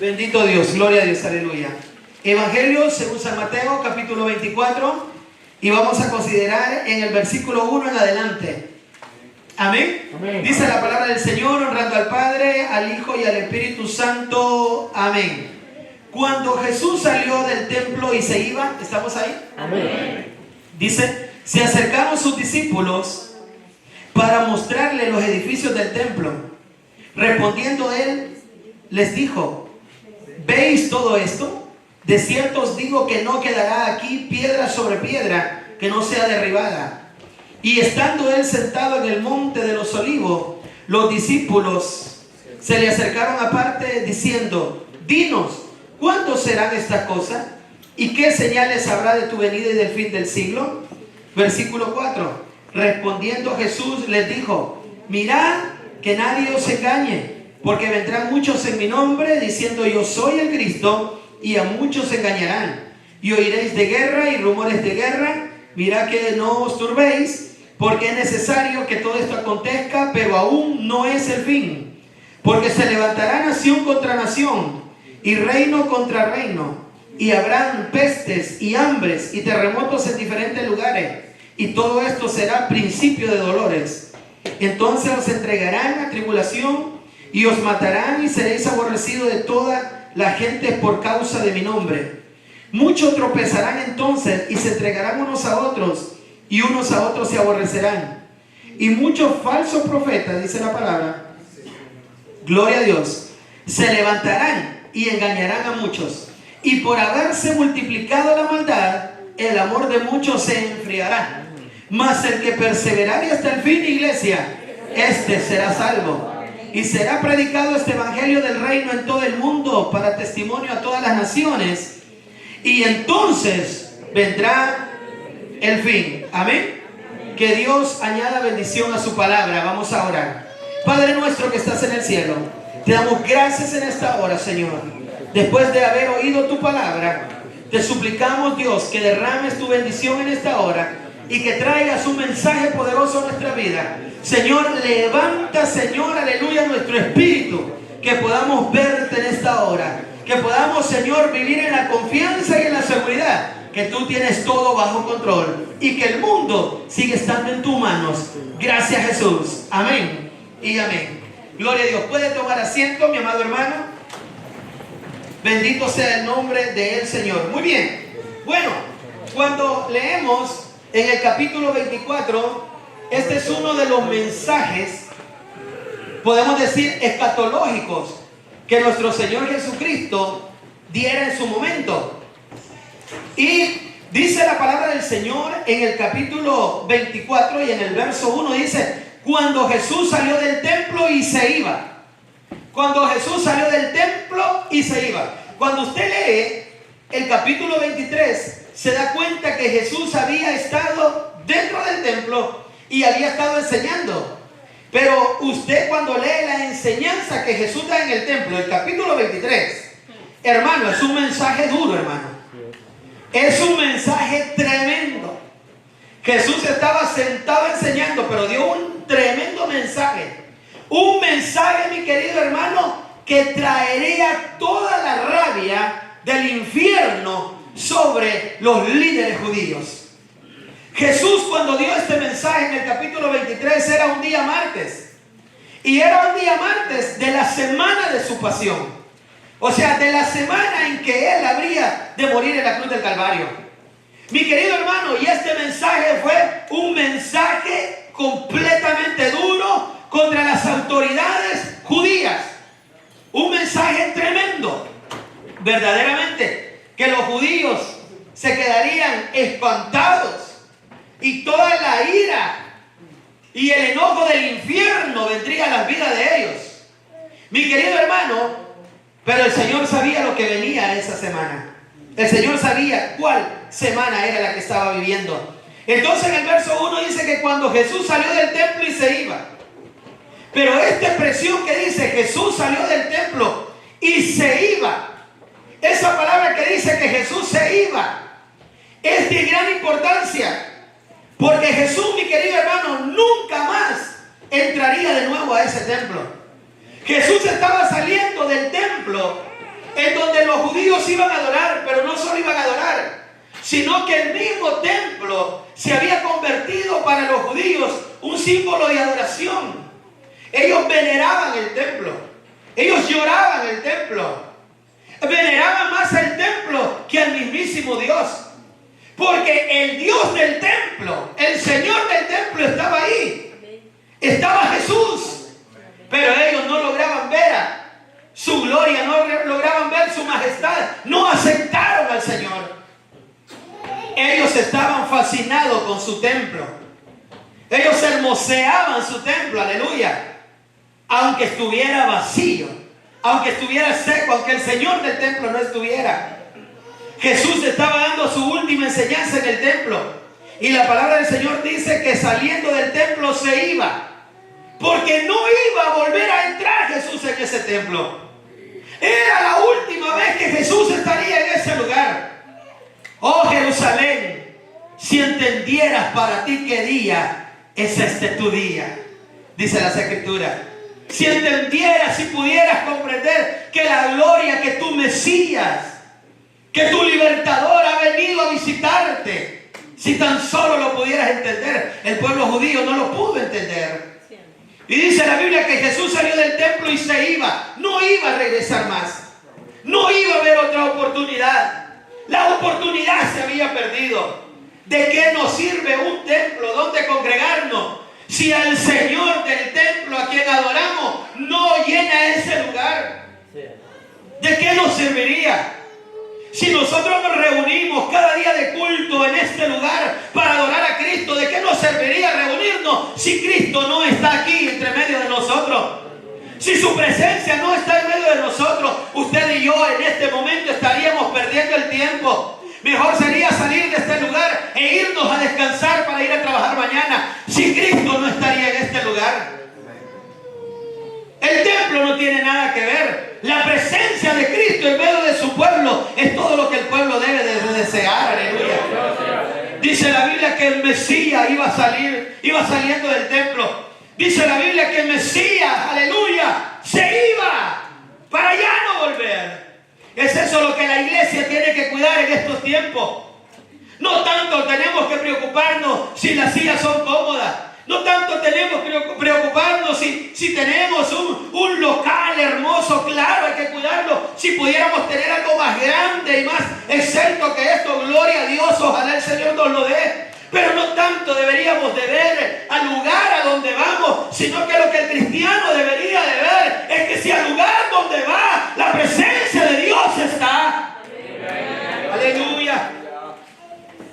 Bendito Dios, gloria a Dios, aleluya. Evangelio según San Mateo, capítulo 24, y vamos a considerar en el versículo 1 en adelante. Amén. Amén. Dice la palabra del Señor, honrando al Padre, al Hijo y al Espíritu Santo. Amén. Cuando Jesús salió del templo y se iba, ¿estamos ahí? Amén. Dice, se acercaron sus discípulos para mostrarle los edificios del templo. Respondiendo él, les dijo: ¿veis todo esto? De cierto os digo que no quedará aquí piedra sobre piedra que no sea derribada. Y estando él sentado en el monte de los olivos, los discípulos se le acercaron aparte diciendo: dinos, ¿cuándo serán estas cosas? ¿Y qué señales habrá de tu venida y del fin del siglo? Versículo 4. Respondiendo Jesús les dijo: mirad que nadie os engañe, porque vendrán muchos en mi nombre diciendo: yo soy el Cristo, y a muchos engañarán. Y oiréis de guerra y rumores de guerra. Mirad que no os turbéis, porque es necesario que todo esto acontezca, pero aún no es el fin. Porque se levantará nación contra nación, y reino contra reino, y habrán pestes y hambres y terremotos en diferentes lugares, y todo esto será principio de dolores. Entonces os entregarán a tribulación y os matarán, y seréis aborrecidos de toda la gente por causa de mi nombre. Muchos tropezarán entonces y se entregarán unos a otros, y unos a otros se aborrecerán. Y muchos falsos profetas, dice la palabra, gloria a Dios, se levantarán y engañarán a muchos. Y por haberse multiplicado la maldad, el amor de muchos se enfriará. Mas el que perseverare hasta el fin, iglesia, este será salvo. Y será predicado este evangelio del reino en todo el mundo para testimonio a todas las naciones. Y entonces vendrá el fin. Amén. Que Dios añada bendición a su palabra. Vamos a orar. Padre nuestro que estás en el cielo, te damos gracias en esta hora, Señor. Después de haber oído tu palabra, te suplicamos, Dios, que derrames tu bendición en esta hora y que traigas un mensaje poderoso a nuestra vida. Señor, levanta, Señor, aleluya, nuestro espíritu, que podamos verte en esta hora, que podamos, Señor, vivir en la confianza y en la seguridad que tú tienes todo bajo control y que el mundo sigue estando en tus manos. Gracias, Jesús. Amén y amén. Gloria a Dios. ¿Puede tomar asiento, mi amado hermano? Bendito sea el nombre del Señor. Muy bien. Bueno, cuando leemos en el capítulo 24, este es uno de los mensajes, podemos decir, escatológicos que nuestro Señor Jesucristo diera en su momento. Y dice la palabra del Señor en el capítulo 24 y en el verso 1 dice: cuando Jesús salió del templo y se iba. Cuando Jesús salió del templo y se iba. Cuando usted lee el capítulo 23, se da cuenta que Jesús había estado dentro del templo y había estado enseñando. Pero usted, cuando lee la enseñanza que Jesús da en el templo, el capítulo 23, hermano, es un mensaje duro, hermano. Es un mensaje tremendo. Jesús estaba sentado enseñando, pero dio un tremendo mensaje. Un mensaje, mi querido hermano, que traería toda la rabia del infierno sobre los líderes judíos. Jesús, cuando dio este mensaje en el capítulo 23, era un día martes. Y era un día martes de la semana de su pasión. O sea, de la semana en que Él habría de morir en la cruz del Calvario. Mi querido hermano, y este mensaje fue un mensaje completamente duro contra las autoridades judías. Un mensaje tremendo. Verdaderamente, que los judíos se quedarían espantados. Y toda la ira y el enojo del infierno vendría a las vidas de ellos. Mi querido hermano, pero el Señor sabía lo que venía esa semana. El Señor sabía cuál semana era la que estaba viviendo. Entonces en el verso 1 dice que cuando Jesús salió del templo y se iba. Pero esta expresión que dice Jesús salió del templo y se iba, esa palabra que dice que Jesús se iba, es de gran importancia. Porque Jesús, mi querido hermano, nunca más entraría de nuevo a ese templo. Jesús estaba saliendo del templo en donde los judíos iban a adorar, pero no solo iban a adorar, sino que el mismo templo se había convertido para los judíos un símbolo de adoración. Ellos veneraban el templo, ellos lloraban el templo, veneraban más el templo que al mismísimo Dios, porque el Dios del templo, el Señor del templo estaba ahí, estaba Jesús, pero ellos no lograban ver su gloria, no lograban ver su majestad, no aceptaron al Señor. Ellos estaban fascinados con su templo, ellos hermoseaban su templo, aleluya, aunque estuviera vacío, aunque estuviera seco, aunque el Señor del templo no estuviera. Jesús estaba dando su última enseñanza en el templo, y la palabra del Señor dice que saliendo del templo se iba, porque no iba a volver a entrar Jesús en ese templo. Era la última vez que Jesús estaría en ese lugar. Oh Jerusalén, si entendieras para ti qué día es este tu día, dice las Escrituras. Si entendieras, si pudieras comprender que la gloria, que tu Mesías, que tu libertador ha venido a visitarte, si tan solo lo pudieras entender. El pueblo judío no lo pudo entender. Y dice la Biblia que Jesús salió del templo y se iba. No iba a regresar más. No iba a haber otra oportunidad. La oportunidad se había perdido. ¿De qué nos sirve un templo donde congregarnos si al Señor del templo a quien adoramos no llena ese lugar? ¿De qué nos serviría? Si nosotros nos reunimos cada día de culto en este lugar para adorar a Cristo, ¿de qué nos serviría reunirnos si Cristo no está aquí entre medio de nosotros? Si su presencia no está en medio de nosotros, usted y yo en este momento estaríamos perdiendo el tiempo. Mejor sería salir de este lugar e irnos a descansar para ir a trabajar mañana, si Cristo no estaría en este lugar. El templo no tiene nada que ver. La presencia de Cristo en medio de su pueblo es todo lo que el pueblo debe de desear. Aleluya. Dice la Biblia que el Mesías iba saliendo del templo. Dice la Biblia que el Mesías, aleluya, se iba para ya no volver. Es eso lo que la iglesia tiene que cuidar en estos tiempos. No tanto tenemos que preocuparnos si las sillas son cómodas. No tanto tenemos que preocuparnos si tenemos un local hermoso. Claro, hay que cuidarlo. Si pudiéramos tener algo más grande y más excelso que esto, gloria a Dios, ojalá el Señor nos lo dé. Pero no tanto deberíamos de ver al lugar a donde vamos, sino que lo que el cristiano debería de ver es que si al lugar donde va, la presencia de Dios está. Aleluya.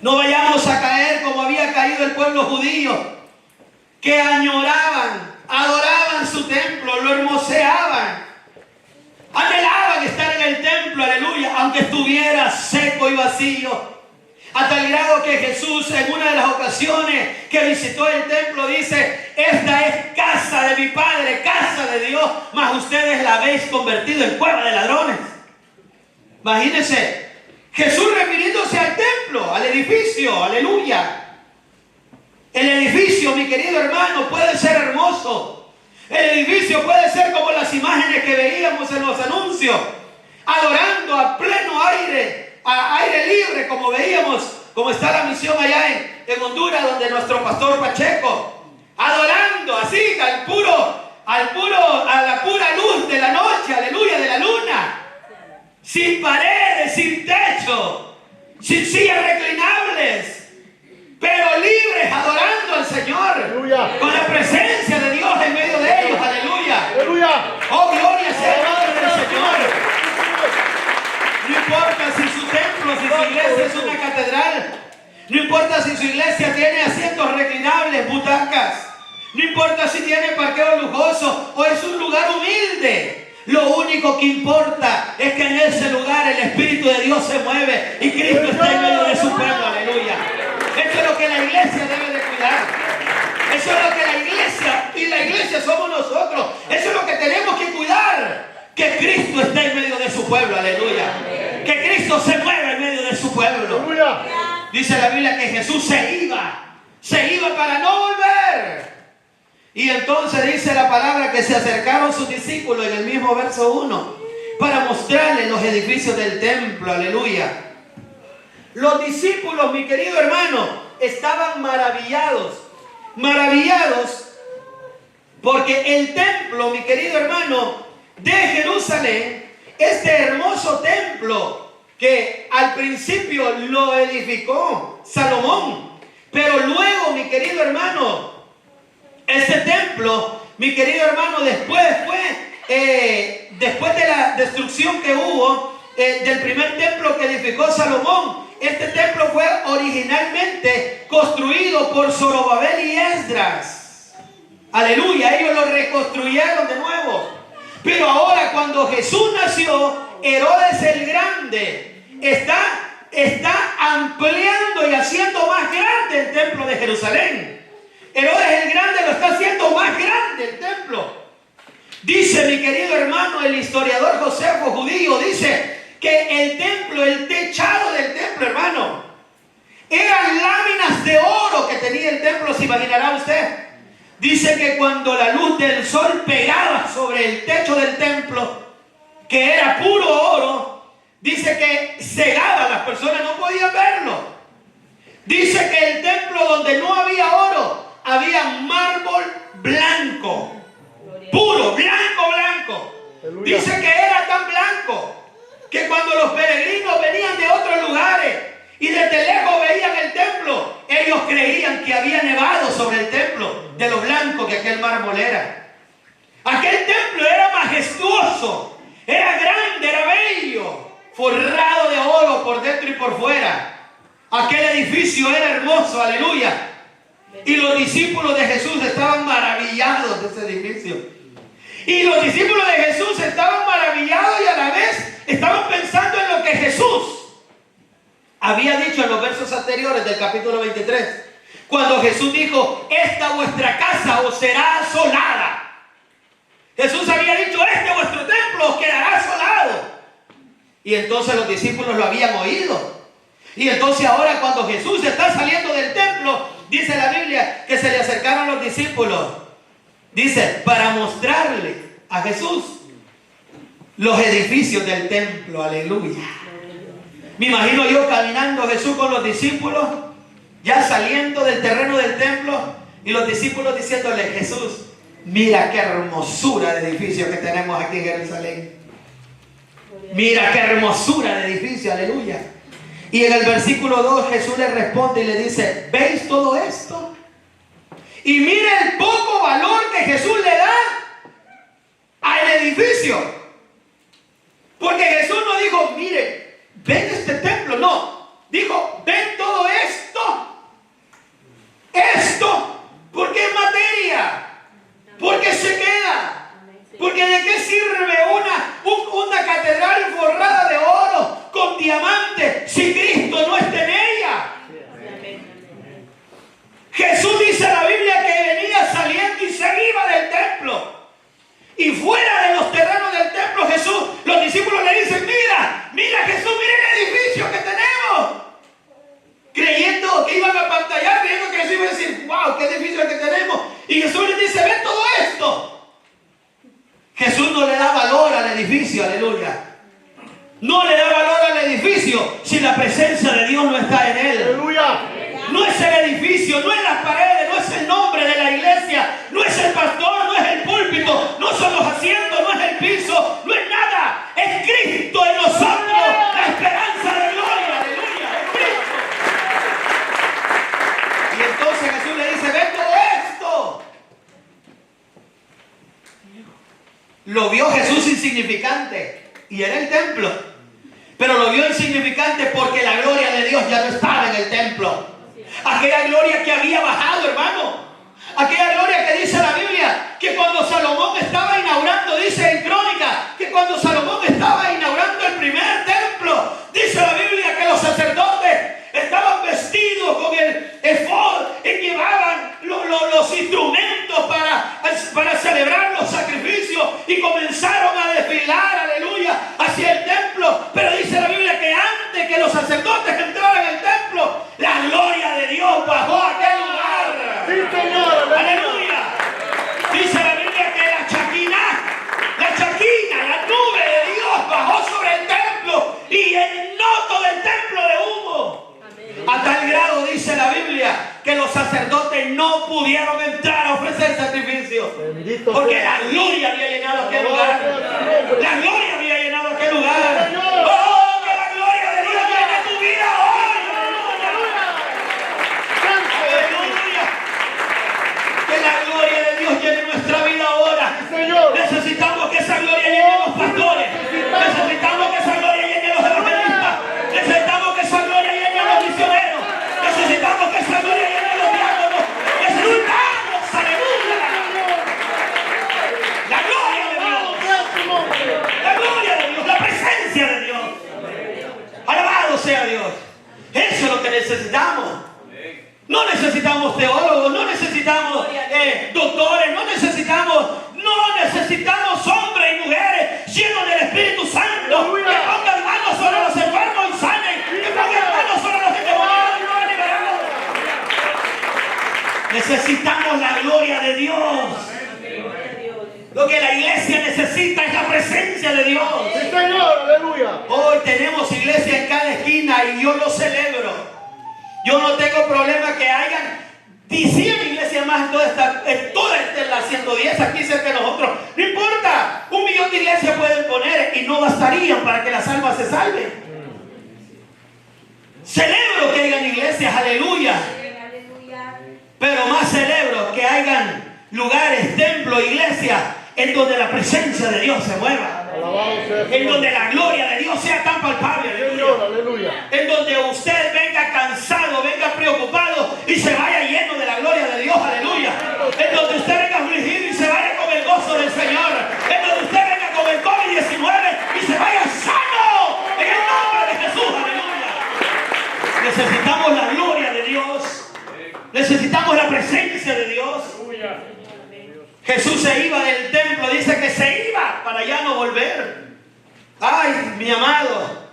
No vayamos a caer como había caído el pueblo judío, que añoraban, adoraban su templo, lo hermoseaban, anhelaban estar en el templo, aleluya, aunque estuviera seco y vacío. A tal grado que Jesús en una de las ocasiones que visitó el templo dice: esta es casa de mi Padre, casa de Dios, mas ustedes la habéis convertido en cueva de ladrones. Imagínense, Jesús refiriéndose al templo, al edificio, aleluya. El edificio, mi querido hermano, puede ser hermoso. El edificio puede ser como las imágenes que veíamos en los anuncios, adorando a pleno aire, a aire libre, como veíamos, como está la misión allá en Honduras, donde nuestro pastor Pacheco, adorando así a la pura luz de la noche, aleluya, de la luna, sin paredes, sin techo, sin sillas reclinables, pero libres, adorando al Señor, aleluya, con la presencia de Dios en medio de ellos, aleluya, aleluya. Oh, gloria sea el nombre del Señor. No importa si su templo, si su iglesia es una catedral, no importa si su iglesia tiene asientos reclinables, butacas, no importa si tiene parqueo lujoso o es un lugar humilde. Lo único que importa es que en ese lugar el Espíritu de Dios se mueve y Cristo está en medio de su pueblo, aleluya. Eso es lo que la iglesia debe de cuidar. Eso es lo que la iglesia, y la iglesia somos nosotros, eso es lo que tenemos que cuidar. Que Cristo esté en medio de su pueblo, aleluya. Que Cristo se mueva en medio de su pueblo. Dice la Biblia que Jesús se iba para no volver. Y entonces dice la palabra que se acercaron sus discípulos en el mismo verso 1. para mostrarle los edificios del templo. Aleluya. Los discípulos, mi querido hermano, estaban maravillados porque el templo, mi querido hermano, de Jerusalén, este hermoso templo que al principio lo edificó Salomón, pero luego, mi querido hermano, este templo, mi querido hermano, después de la destrucción que hubo del primer templo que edificó Salomón, este templo fue originalmente construido por Zorobabel y Esdras. Aleluya, ellos lo reconstruyeron de nuevo. Pero ahora, cuando Jesús nació, Herodes el Grande está ampliando y haciendo más grande el templo de Jerusalén. Herodes el Grande lo está haciendo más grande el templo. Dice mi querido hermano, el historiador Josefo, judío, dice que el templo, el techado del templo, hermano, eran láminas de oro que tenía el templo, se imaginará usted. Dice que cuando la luz del sol pegaba sobre el techo del templo, que era puro oro, dice que cegaba, las personas no podían verlo. Dice que el templo donde no había oro, había mármol blanco, puro, blanco. Dice que era tan blanco que cuando los peregrinos venían de otros lugares y desde lejos veían el templo, ellos creían que había nevado sobre el templo, de lo blanco que aquel mármol era. Aquel templo era majestuoso, era grande, era bello, forrado de oro por dentro y por fuera. Aquel edificio era hermoso, aleluya. Y los discípulos de Jesús estaban maravillados de ese edificio. Y los discípulos de Jesús estaban maravillados y a la vez estaban pensando en lo que Jesús había dicho en los versos anteriores del capítulo 23. Cuando Jesús dijo, esta vuestra casa os será asolada. Jesús había dicho, este vuestro templo os quedará asolado. Y entonces los discípulos lo habían oído. Y entonces ahora cuando Jesús está saliendo del templo, dice la Biblia que se le acercaron los discípulos. Dice, para mostrarle a Jesús los edificios del templo. Aleluya. Me imagino yo caminando Jesús con los discípulos, ya saliendo del terreno del templo, y los discípulos diciéndole, Jesús, mira qué hermosura de edificio que tenemos aquí en Jerusalén. Mira qué hermosura de edificio, aleluya. Y en el versículo 2 Jesús le responde y le dice, ¿veis todo esto? Y mire el poco valor que Jesús le da al edificio. Porque Jesús no dijo, mire, ven este templo. No, dijo, ven todo esto. Esto, porque es materia. Porque se queda. Porque de qué sirve una catedral forrada de oro con diamantes si Cristo no está en ella. Jesús dice en la Biblia que venía saliendo y se iba del templo. Y fuera de los terrenos del templo, Jesús, los discípulos le dicen, mira Jesús, mira el edificio que tenemos. Creyendo que iban a pantallar, creyendo que Jesús iba a decir, wow, qué edificio es que tenemos. Y Jesús les dice, ven todo esto. Jesús no le da valor al edificio, aleluya. No le da valor al edificio si la presencia de Dios no está en él. Aleluya. No es el edificio, no es las paredes, no es el nombre de la iglesia, no es el pastor, no es el púlpito, no son los asientos, no es el piso, no es nada. Es Cristo en nosotros, la esperanza de gloria, aleluya, es Cristo. Y entonces Jesús le dice, ven todo esto. Lo vio Jesús insignificante y era el templo, pero lo vio insignificante porque la gloria de Dios ya no estaba en el templo. Aquella gloria que había bajado, hermano. Aquella gloria que dice la Biblia que cuando Salomón estaba inaugurando, dice en Crónica, que cuando Salomón estaba inaugurando el primer templo, dice la Biblia que los sacerdotes estaban vestidos con el efod y llevaban los instrumentos para celebrar los sacrificios y comenzaron a desfilar, aleluya, hacia el templo. Pero dice la Biblia que antes que los sacerdotes entraran en el templo, la gloria de Dios bajó a aquel lugar. Sí, Señor. Aleluya. Porque la gloria había llenado aquel lugar. La gloria había llenado aquel lugar. ¡Oh, que la gloria de Dios llene tu vida hoy! ¡Aleluya! Que la gloria de Dios llene nuestra vida ahora. Necesitamos que esa gloria llene a los pastores. Necesitamos que esa gloria llene a los evangelistas. Necesitamos que esa gloria llene a los misioneros. Necesitamos que esa gloria llene a los diáconos. Necesitamos, aleluya, la gloria de Dios. La gloria de Dios, la presencia de Dios. Alabado sea Dios. Eso es lo que necesitamos. No necesitamos teólogos, no necesitamos doctores, no necesitamos hombres y mujeres llenos del Espíritu Santo, que pongan manos sobre los enfermos y sanen, que pongan manos sobre los endemoniados y los liberados. Necesitamos la gloria de Dios. Lo que la iglesia necesita es la presencia de Dios. Sí, Señor, aleluya. Hoy tenemos iglesia en cada esquina y yo lo celebro. Yo no tengo problema que hayan 100 iglesias más en toda la 110 aquí cerca de nosotros. No importa, 1 millón de iglesias pueden poner y no bastarían para que las almas se salven. Celebro que hayan iglesias, aleluya. Pero más celebro que hayan lugares, templos, iglesias en donde la presencia de Dios se mueva. En donde la gloria de Dios sea tan palpable. Aleluya. En donde usted venga cansado, venga preocupado y se vaya lleno de la gloria de Dios. Aleluya. En donde usted venga afligido y se vaya con el gozo del Señor. En donde usted venga con el COVID-19 y se vaya sano. En el nombre de Jesús. Aleluya. Necesitamos la gloria de Dios. Necesitamos la presencia de Dios. Jesús se iba del templo, dice que se iba para ya no volver. Ay, mi amado,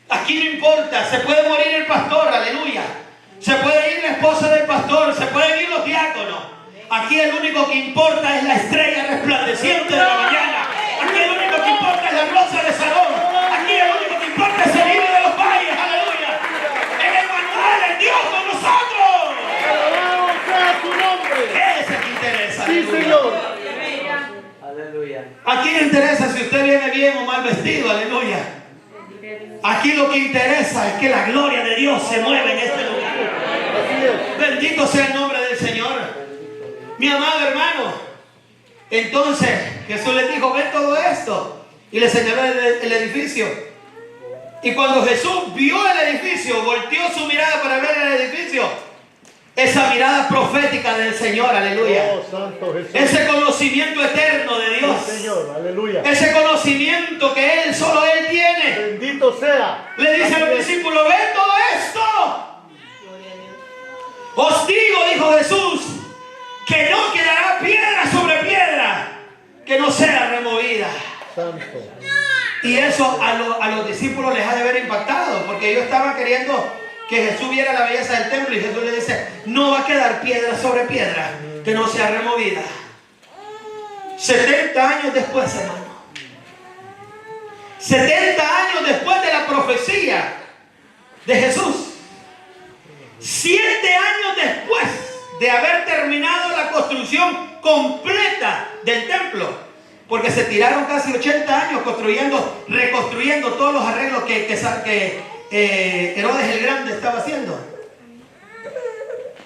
aquí no importa, se puede morir el pastor, aleluya. Se puede ir la esposa del pastor, se pueden ir los diáconos. Aquí el único que importa es la estrella resplandeciente de la mañana. Aquí el único que importa es la rosa de Sarón. Aquí el único que importa es el libro de los valles, aleluya. En el manual, el Dios con nosotros. Alabado sea tu nombre. Ese es el que interesa. Sí, Aleluya. Señor. Aquí no interesa si usted viene bien o mal vestido, aleluya. Aquí lo que interesa es que la gloria de Dios se mueva en este lugar. Así es. Bendito sea el nombre del Señor. Mi amado hermano, entonces Jesús les dijo, ven todo esto. Y le señaló el edificio. Y cuando Jesús vio el edificio, volteó su mirada para ver el edificio. Esa mirada profética del Señor, aleluya. Oh, Santo Jesús. Ese conocimiento eterno de Dios. Sí, Señor, aleluya. Ese conocimiento que solo Él tiene. Bendito sea. Le dice a los discípulos, ven todo esto. Os digo, dijo Jesús, que no quedará piedra sobre piedra que no sea removida. Santo. Y eso a los discípulos les ha de haber impactado, porque ellos estaban queriendo que Jesús viera la belleza del templo y Jesús le dice, no va a quedar piedra sobre piedra que no sea removida. 70 años después, hermano. 70 años después de la profecía de Jesús. 7 años después de haber terminado la construcción completa del templo. Porque se tiraron casi 80 años reconstruyendo todos los arreglos que Herodes el Grande estaba haciendo.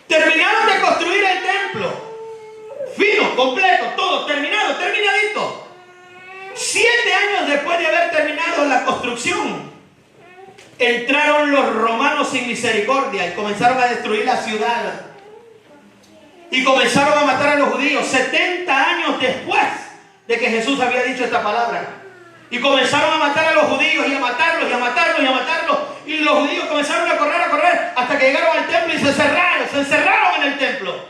Terminaron de construir el templo. Fino, completo, todo terminado, terminadito. 7 años después de haber terminado la construcción, entraron los romanos sin misericordia y comenzaron a destruir la ciudad. Y comenzaron a matar a los judíos 70 años después de que Jesús había dicho esta palabra. Y comenzaron a matar a los judíos y a matarlos y a matarlos y a matarlos. Y los judíos comenzaron a correr hasta que llegaron al templo y se encerraron en el templo.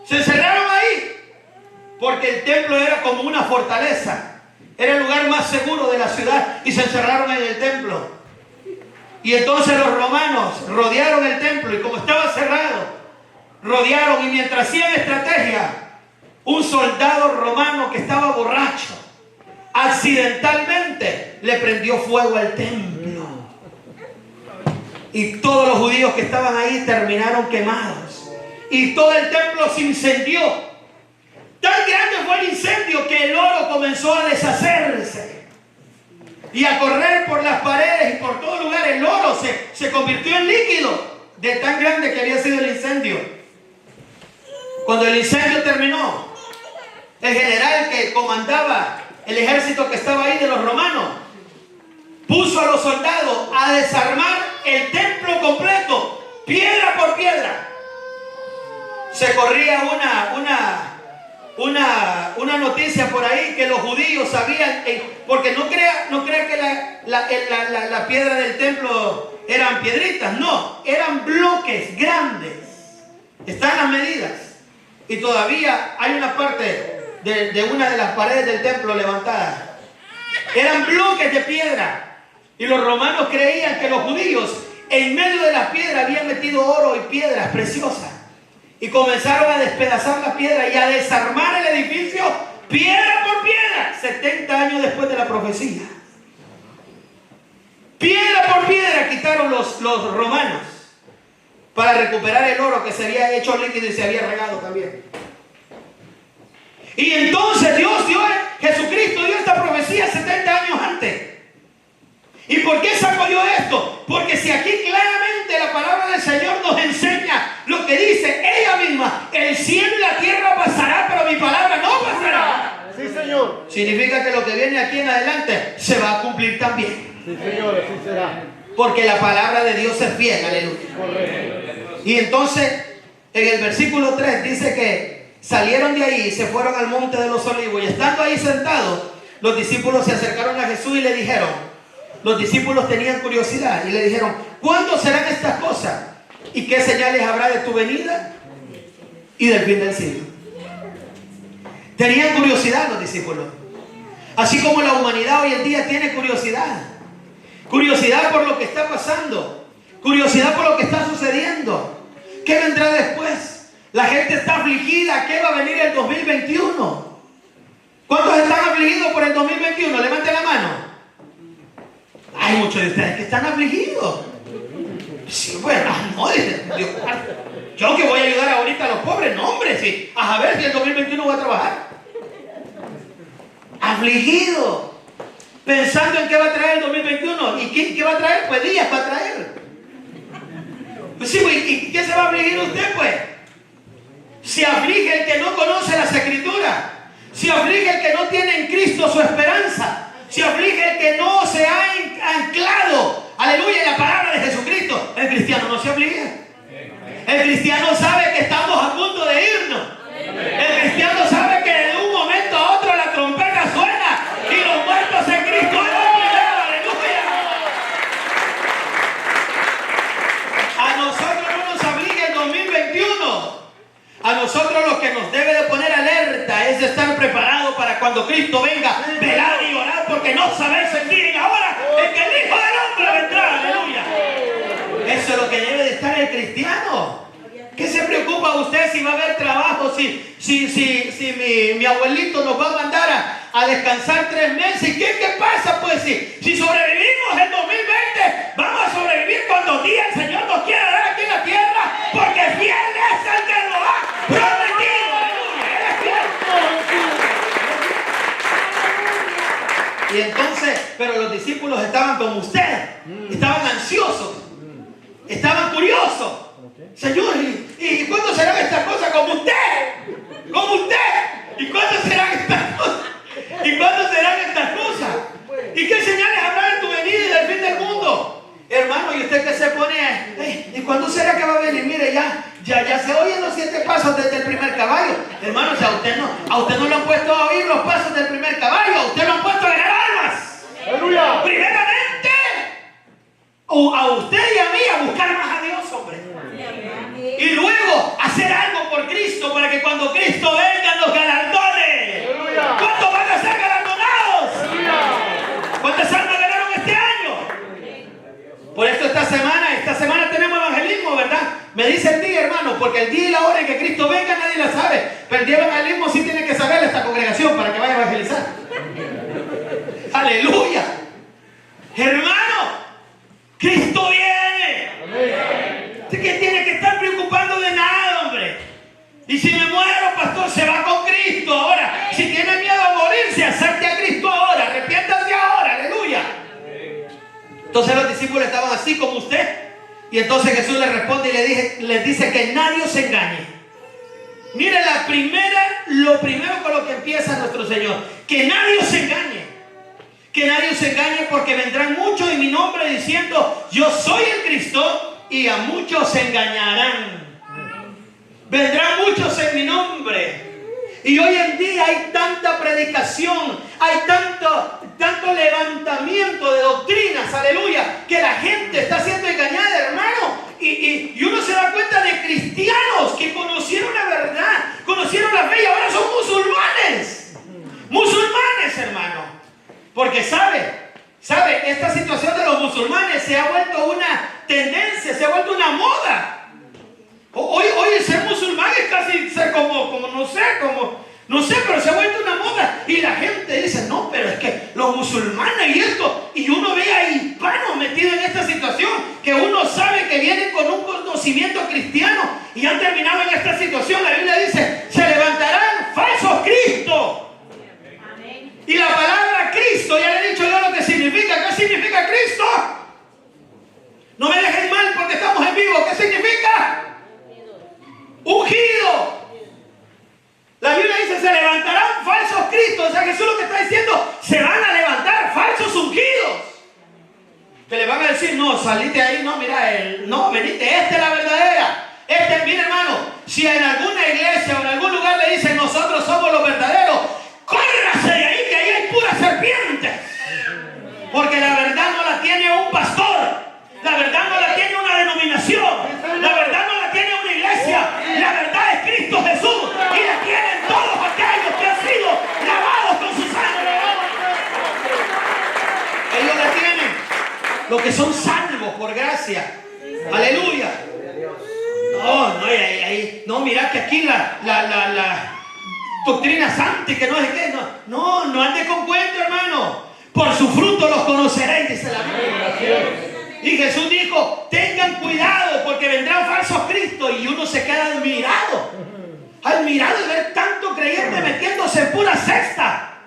Se encerraron ahí. Porque el templo era como una fortaleza. Era el lugar más seguro de la ciudad y se encerraron en el templo. Y entonces los romanos rodearon el templo y como estaba cerrado, rodearon y mientras hacían estrategia, un soldado romano que estaba borracho, accidentalmente le prendió fuego al templo. Y todos los judíos que estaban ahí terminaron quemados. Y todo el templo se incendió. Tan grande fue el incendio que el oro comenzó a deshacerse y a correr por las paredes y por todo lugar. El oro se convirtió en líquido de tan grande que había sido el incendio. Cuando el incendio terminó, el general que comandaba el ejército que estaba ahí de los romanos puso a los soldados a desarmar el templo completo, piedra por piedra. Se corría una noticia por ahí que los judíos sabían, porque no crea que la piedra del templo eran piedritas, no, eran bloques grandes. Están las medidas y todavía hay una parte de una de las paredes del templo levantada. Eran bloques de piedra. Y los romanos creían que los judíos en medio de las piedras habían metido oro y piedras preciosas. Y comenzaron a despedazar la piedra y a desarmar el edificio piedra por piedra. 70 años después de la profecía. Piedra por piedra quitaron los romanos para recuperar el oro que se había hecho líquido y se había regado también. Y entonces Jesucristo dio esta profecía 70 años antes. ¿Y por qué sacó yo esto? Porque si aquí claramente la palabra del Señor nos enseña lo que dice ella misma: el cielo y la tierra pasará, pero mi palabra no pasará. Sí, Señor. Significa que lo que viene aquí en adelante se va a cumplir también. Sí, Señor, así será. Porque la palabra de Dios es fiel, aleluya. Correcto. Y entonces, en el versículo 3 dice que salieron de ahí y se fueron al monte de los olivos. Y estando ahí sentados, los discípulos se acercaron a Jesús y le dijeron, los discípulos tenían curiosidad y le dijeron: ¿cuándo serán estas cosas? ¿Y qué señales habrá de tu venida y del fin del siglo? Tenían curiosidad los discípulos. Así como la humanidad hoy en día tiene curiosidad. Curiosidad por lo que está pasando. Curiosidad por lo que está sucediendo. ¿Qué vendrá después? La gente está afligida. ¿Qué va a venir el 2021? ¿Cuántos están afligidos por el 2021? Levanten la mano. Hay muchos de ustedes que están afligidos. Sí, bueno, no, yo que voy a ayudar ahorita a los pobres, no, hombre, sí. A ver si el 2021 voy a trabajar. Afligido, pensando en qué va a traer el 2021. ¿Y qué va a traer? Pues días va a traer. Pues sí, ¿y qué se va a afligir usted, pues? Se aflige el que no conoce las Escrituras. Se aflige el que no tiene en Cristo su esperanza. Se aflige el que no se ha anclado, aleluya, en la palabra de Jesucristo. El cristiano no se aflige. El cristiano sabe que estamos a punto de irnos. El cristiano sabe que de un momento a otro la trompeta suena y los muertos en Cristo van primero, aleluya. A nosotros no nos aflige el 2021. A nosotros lo que nos debe de poner alerta es estar preparados para cuando Cristo venga, velar y orar, porque no sabéis el día y la hora en que el Hijo del Hombre vendrá, aleluya. Eso es lo que debe de estar el cristiano. ¿Qué se preocupa usted si va a haber trabajo? Si mi abuelito nos va a mandar a descansar 3 meses. ¿Y qué pasa? Pues si sobrevivimos el 2020, vamos a sobrevivir cuando día el Señor nos quiera dar aquí en la tierra, porque fiel es el que lo ha prometido. Y entonces, pero los discípulos estaban como usted, estaban ansiosos, estaban curiosos. Señor, ¿y cuándo serán estas cosas? Como usted, como usted. ¿Y cuándo serán estas cosas? ¿Y cuándo serán estas cosas? ¿Y qué señales habrá de tu venida y del fin del mundo? Hermano, ¿y usted qué se pone? ¿Y cuándo será que va a venir? Mire, ya se oyen los 7 pasos desde el primer caballo. Hermano, si a usted no le han puesto a oír los pasos del primer caballo, a usted lo han puesto a ganar almas. ¡Aleluya! Primeramente, a usted y a mí a buscar más a Dios, hombre. Y luego hacer algo por Cristo para que cuando Cristo venga nos galardone. ¡Aleluya! ¿Cuántos van a ser galardonados? ¡Aleluya! ¿Cuántas almas ganaron este año? Por esto esta semana tenemos evangelismo, ¿verdad? Me dice el día, hermano, porque el día y la hora en que Cristo venga nadie la sabe. Pero el día de evangelismo sí tiene que saber esta congregación para que vaya a evangelizar. ¡Aleluya! Hermano, Cristo viene. Amén. ¿Usted qué tiene que estar preocupando de nada, hombre? Y si me muero, pastor, se va con Cristo. Entonces los discípulos estaban así como usted. Y entonces Jesús les responde y les dice que nadie os engañe. Mire lo primero con lo que empieza nuestro Señor. Que nadie os engañe. Que nadie os engañe, porque vendrán muchos en mi nombre diciendo yo soy el Cristo, y a muchos se engañarán. Vendrán muchos en mi nombre. Y hoy en día hay tanta predicación, hay tanto levantamiento de doctrinas, aleluya, que la gente está siendo engañada, hermano. Y uno se da cuenta de cristianos que conocieron la verdad, conocieron la fe y ahora son musulmanes. Musulmanes, hermano. Porque sabe, esta situación de los musulmanes se ha vuelto una tendencia, se ha vuelto una moda. Hoy el ser musulmán es casi ser como no sé, pero se ha vuelto una moda. Y la gente dice, no, pero es que los musulmanes y esto. Y uno ve a hispanos metidos en esta situación, que uno sabe que vienen con un conocimiento cristiano y han terminado en esta situación. La Biblia dice, se levantarán falsos cristos. Y la palabra Cristo, ya le he dicho yo lo que significa. ¿Qué significa Cristo? No me dejen mal porque estamos en vivo. ¿Qué significa? Ungido. La Biblia dice, se levantarán falsos cristos. O sea, Jesús lo que está diciendo, se van a levantar falsos ungidos. Que le van a decir, no, salite ahí, no, mira, no, venite, esta es la verdadera. Mira, hermano, si en alguna iglesia o en algún lugar le dicen, nosotros somos los verdaderos, córrase de ahí, que ahí hay puras serpientes. Porque la verdad no la tiene un pastor. La verdad no la tiene una denominación. La verdad no la tiene una iglesia. La verdad es Cristo Jesús. Y la tienen todos aquellos que han sido lavados con su sangre. Ellos la tienen. Los que son salvos por gracia. Aleluya. No, mira que aquí la doctrina santa y que no es que no ande con cuento, hermano. Por su fruto los conoceréis, dice la Biblia. Y Jesús dijo, tengan cuidado porque vendrán falsos cristos. Y uno se queda admirado de ver tanto creyente metiéndose en pura sexta,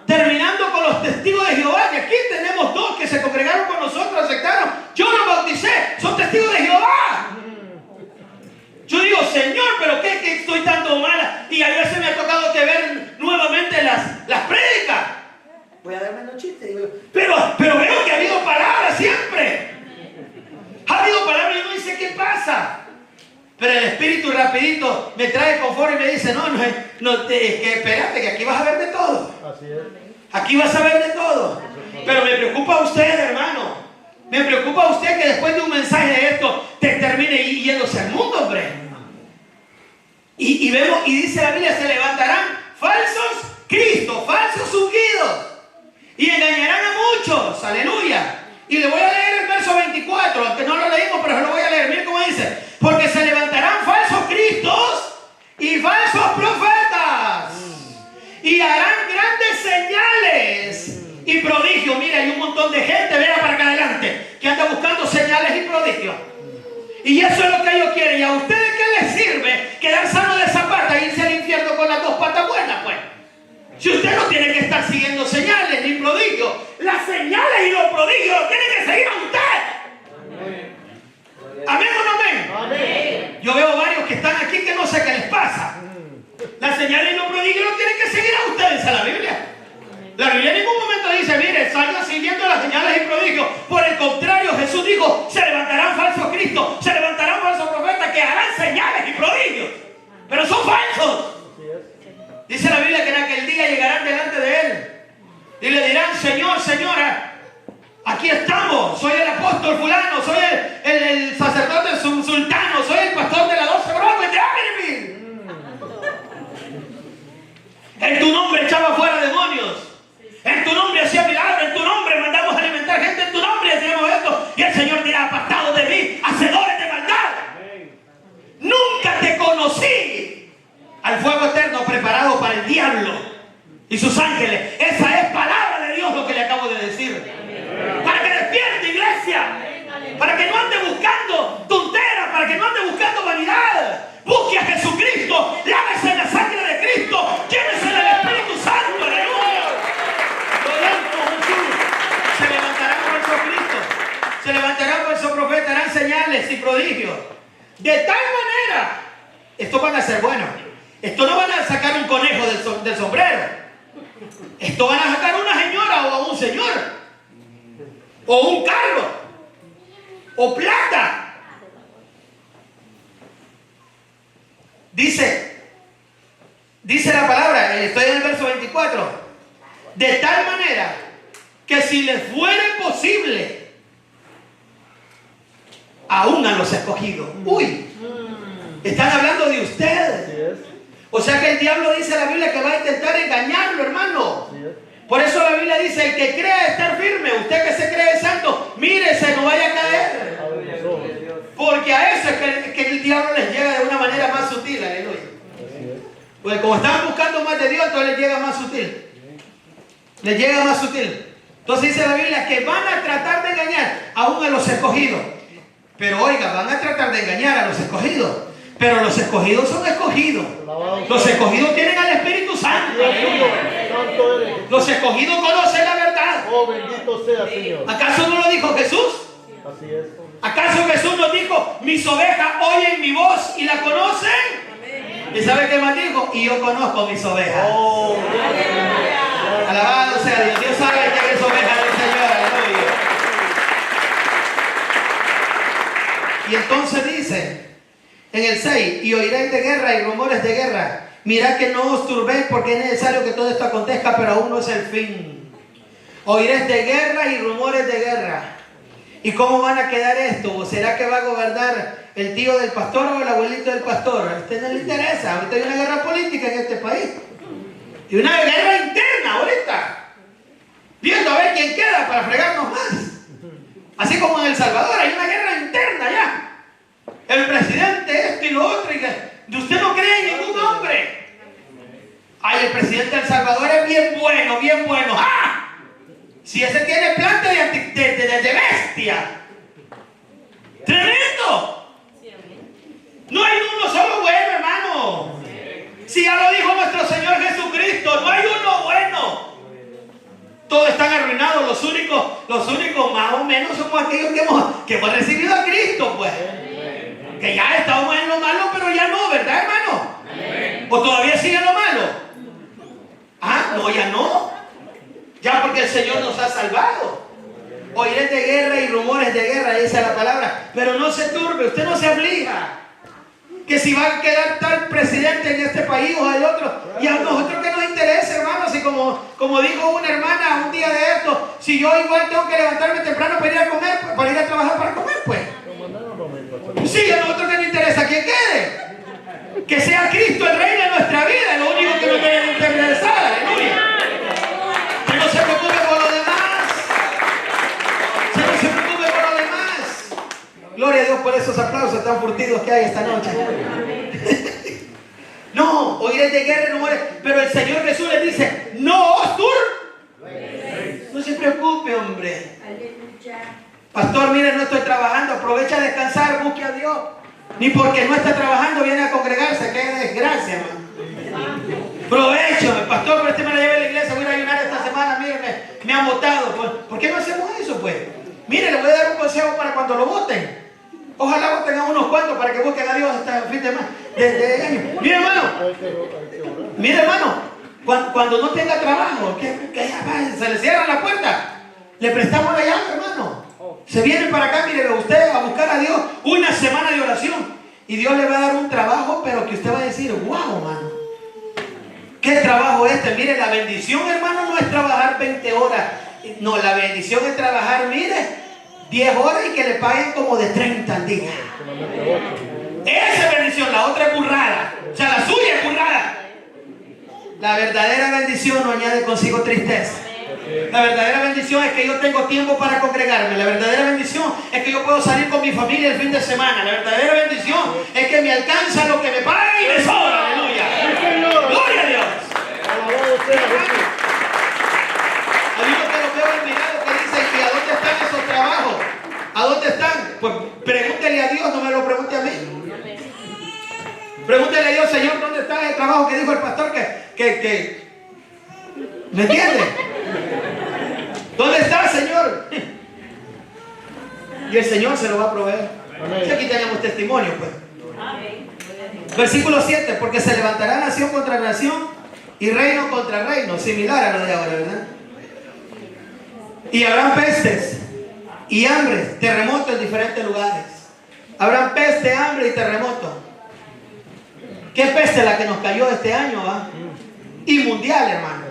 terminando con los testigos de Jehová. Que aquí tenemos dos que se congregaron con nosotros, aceptaron. Yo los bauticé, son testigos de Jehová. Yo digo, Señor, pero ¿qué estoy tanto mala? Y a veces me ha tocado que ver nuevamente las prédicas. Voy a darme los chistes, digo yo. Pero veo que ha habido palabras siempre. Ha habido palabras y uno dice, ¿qué pasa? Pero el Espíritu rapidito me trae confort y me dice, es que espérate, que aquí vas a ver de todo. Así es. Aquí vas a ver de todo. Pero me preocupa a usted, hermano. Me preocupa a usted que después de un mensaje de esto te termine yéndose al mundo, hombre. Y vemos, y dice la Biblia, se levantarán falsos cristos, falsos ungidos. Y engañarán a muchos. Aleluya. Y le voy a leer el verso 24, aunque no lo leímos, pero se lo voy a leer. Miren cómo dice. Porque se levantarán falsos cristos y falsos profetas. Y harán grandes señales y prodigios. Mira, hay un montón de gente, vea para acá adelante, que anda buscando señales y prodigios. Y eso es lo que ellos quieren. ¿Y a ustedes qué les sirve quedar sano de esa pata e irse al infierno con las dos patas buenas, pues? Si usted no tiene que estar siguiendo señales ni prodigios, las señales y los prodigios los tienen que seguir a usted. ¿Amén o no amén? Amén. Yo veo varios que están aquí que no sé qué les pasa. Las señales y los prodigios los tienen que seguir a ustedes, a la Biblia. La Biblia en ningún momento dice, mire, salgan siguiendo las señales y prodigios. Por el contrario, Jesús dijo, se levantarán falsos cristos, se levantarán falsos profetas que harán señales y prodigios. Pero son falsos. Dice la Biblia que en aquel día llegarán delante de Él y le dirán, Señor, Señora, aquí estamos, soy el apóstol fulano, soy el sacerdote sultano, soy el pastor de la 12 Brocos de Amityville. En tu nombre echaba fuera demonios, en tu nombre hacía milagros, en tu nombre mandamos a alimentar gente, en tu nombre hacíamos esto. Y el Señor dirá, apartados de mí, hacedores de maldad. Nunca te conocí. Al fuego eterno preparado para el diablo y sus ángeles. Esa es palabra de Dios lo que le acabo de decir. Para que despierte, iglesia. Para que no ande buscando tonteras, para que no ande buscando vanidad. Busque a Jesucristo, lávese en la sangre de Cristo, llévese del Espíritu Santo. Aleluya. Se levantarán falsos cristos. De tal manera, estos van a ser buenos. Esto no van a sacar un conejo del sombrero. Esto van a sacar una señora o a un señor. O un carro. O plata. Dice la palabra, estoy en el verso 24. De tal manera que si les fuere posible, aún a los escogidos. Uy, están hablando de ustedes. O sea que el diablo dice en la Biblia que va a intentar engañarlo, hermano. Por eso la Biblia dice, el que crea estar firme, usted que se cree santo, mírese, no vaya a caer. Porque a eso es que el diablo les llega de una manera más sutil, aleluya. Porque como estaban buscando más de Dios, entonces les llega más sutil. Les llega más sutil. Entonces dice la Biblia que van a tratar de engañar aún a los escogidos. Pero oiga, van a tratar de engañar a los escogidos. Pero los escogidos son escogidos. Los escogidos tienen al Espíritu Santo. Los escogidos conocen la verdad. Oh, bendito sea, Señor. ¿Acaso no lo dijo Jesús? Así es. ¿Acaso Jesús nos dijo, mis ovejas oyen mi voz y la conocen? ¿Y sabe qué más dijo? Y yo conozco mis ovejas. Oh, Alabado sea Dios. Dios sabe que es oveja del Señor. Aleluya. Y entonces dice en el 6, y oiréis de guerra y rumores de guerra. Mirad que no os turbéis, porque es necesario que todo esto acontezca, pero aún no es el fin. Oiréis de guerra y rumores de guerra. ¿Y cómo van a quedar esto? ¿O será que va a gobernar el tío del pastor o el abuelito del pastor? A usted no le interesa. Ahorita hay una guerra política en este país. Y una guerra interna ahorita. Viendo a ver quién queda para fregarnos más. Así como en El Salvador hay una guerra interna ya. El presidente esto y lo otro. Y usted no cree en ningún hombre. Ay, el presidente de El Salvador es bien bueno, bien bueno. ¡Ah! Si ese tiene planta de bestia. ¡Tremendo! No hay uno solo bueno, hermano. Si ya lo dijo nuestro Señor Jesucristo, no hay uno bueno. Todos están arruinados. Los únicos más o menos somos aquellos que hemos recibido a Cristo, pues. Que ya estamos en lo malo, pero ya no, ¿verdad, hermano? ¿O todavía sigue lo malo? Ah, no, ya no. Ya porque el Señor nos ha salvado. Oiré de guerra y rumores de guerra, dice la palabra. Pero no se turbe, usted no se aflija. Que si va a quedar tal presidente en este país o el otro. Y a nosotros que nos interesa, hermanos. Y como dijo una hermana un día de esto, si yo igual tengo que levantarme temprano para ir a comer, para ir a trabajar para comer, pues. Sí, a nosotros que nos interesa que quede. Que sea Cristo el Rey de nuestra vida, es lo único que nos debe interesar. Aleluya. Que no se preocupe por lo demás. Que no se preocupe por lo demás. Gloria a Dios por esos aplausos tan furtidos que hay esta noche. No, oiré de guerra y rumores, pero el Señor Jesús les dice, no os turbéis. No se preocupe, hombre. Pastor, mire, no estoy trabajando, aprovecha a descansar, busque a Dios. Ni porque no está trabajando viene a congregarse, qué desgracia, hermano. Provecho, pastor, pero este me la lleve a la iglesia, voy a ayunar esta semana, mire, me han votado. ¿Por qué no hacemos eso, pues? Mire, le voy a dar un consejo para cuando lo voten. Ojalá voten a unos cuantos para que busquen a Dios hasta el fin de año. Mire, hermano, cuando no tenga trabajo, que se le cierran la puerta, le prestamos la llave, hermano. Se viene para acá, mire, usted a buscar a Dios una semana de oración. Y Dios le va a dar un trabajo, pero que usted va a decir, wow, hermano. ¿Qué trabajo este? Mire, la bendición, hermano, no es trabajar 20 horas. No, la bendición es trabajar, mire, 10 horas y que le paguen como de 30 al día. Esa es bendición, la otra es burrada. O sea, la suya es burrada. La verdadera bendición no añade consigo tristeza. La verdadera bendición es que yo tengo tiempo para congregarme. La verdadera bendición es que yo puedo salir con mi familia el fin de semana. La verdadera bendición es que me alcanza lo que me paga y me sobra. Aleluya. Gloria a Dios. Hay uno que lo veo admirado que dice, ¿y a dónde están esos trabajos? ¿A dónde están? Pues pregúntele a Dios, no me lo pregunte a mí. Pregúntele a Dios, Señor, ¿dónde está el trabajo que dijo el pastor que ¿me entiende? ¿Dónde está, Señor? Y el Señor se lo va a proveer. Si aquí tenemos testimonio, pues. Versículo 7, porque se levantará nación contra nación y reino contra reino, similar a lo de ahora, ¿verdad? Y habrán pestes y hambres, terremotos en diferentes lugares. Habrán peste, hambre y terremoto. ¿Qué peste la que nos cayó este año? ¿Va? Y mundial, hermano.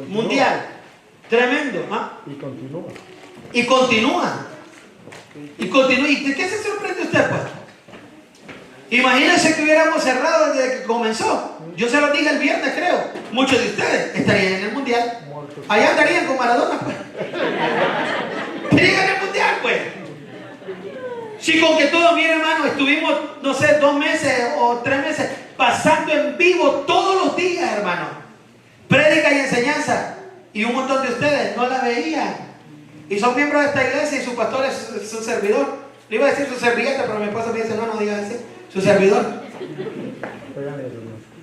Mundial. Tremendo. ¿Ah? Y continúa. Y continúa. Y continúa. ¿Y de qué se sorprende usted, pues? Imagínense que hubiéramos cerrado desde que comenzó. Yo se lo dije el viernes, creo. Muchos de ustedes estarían en el mundial. Allá andarían con Maradona, pues. Estarían en el mundial, pues. Si con que todo, mi hermano, estuvimos, no sé, 2 meses o 3 meses pasando en vivo todos los días, hermano. Prédica y enseñanza. Y un montón de ustedes no la veían. Y son miembros de esta iglesia y su pastor es su servidor. Le iba a decir su servilleta, pero mi esposa me dice, no digas así. Su servidor.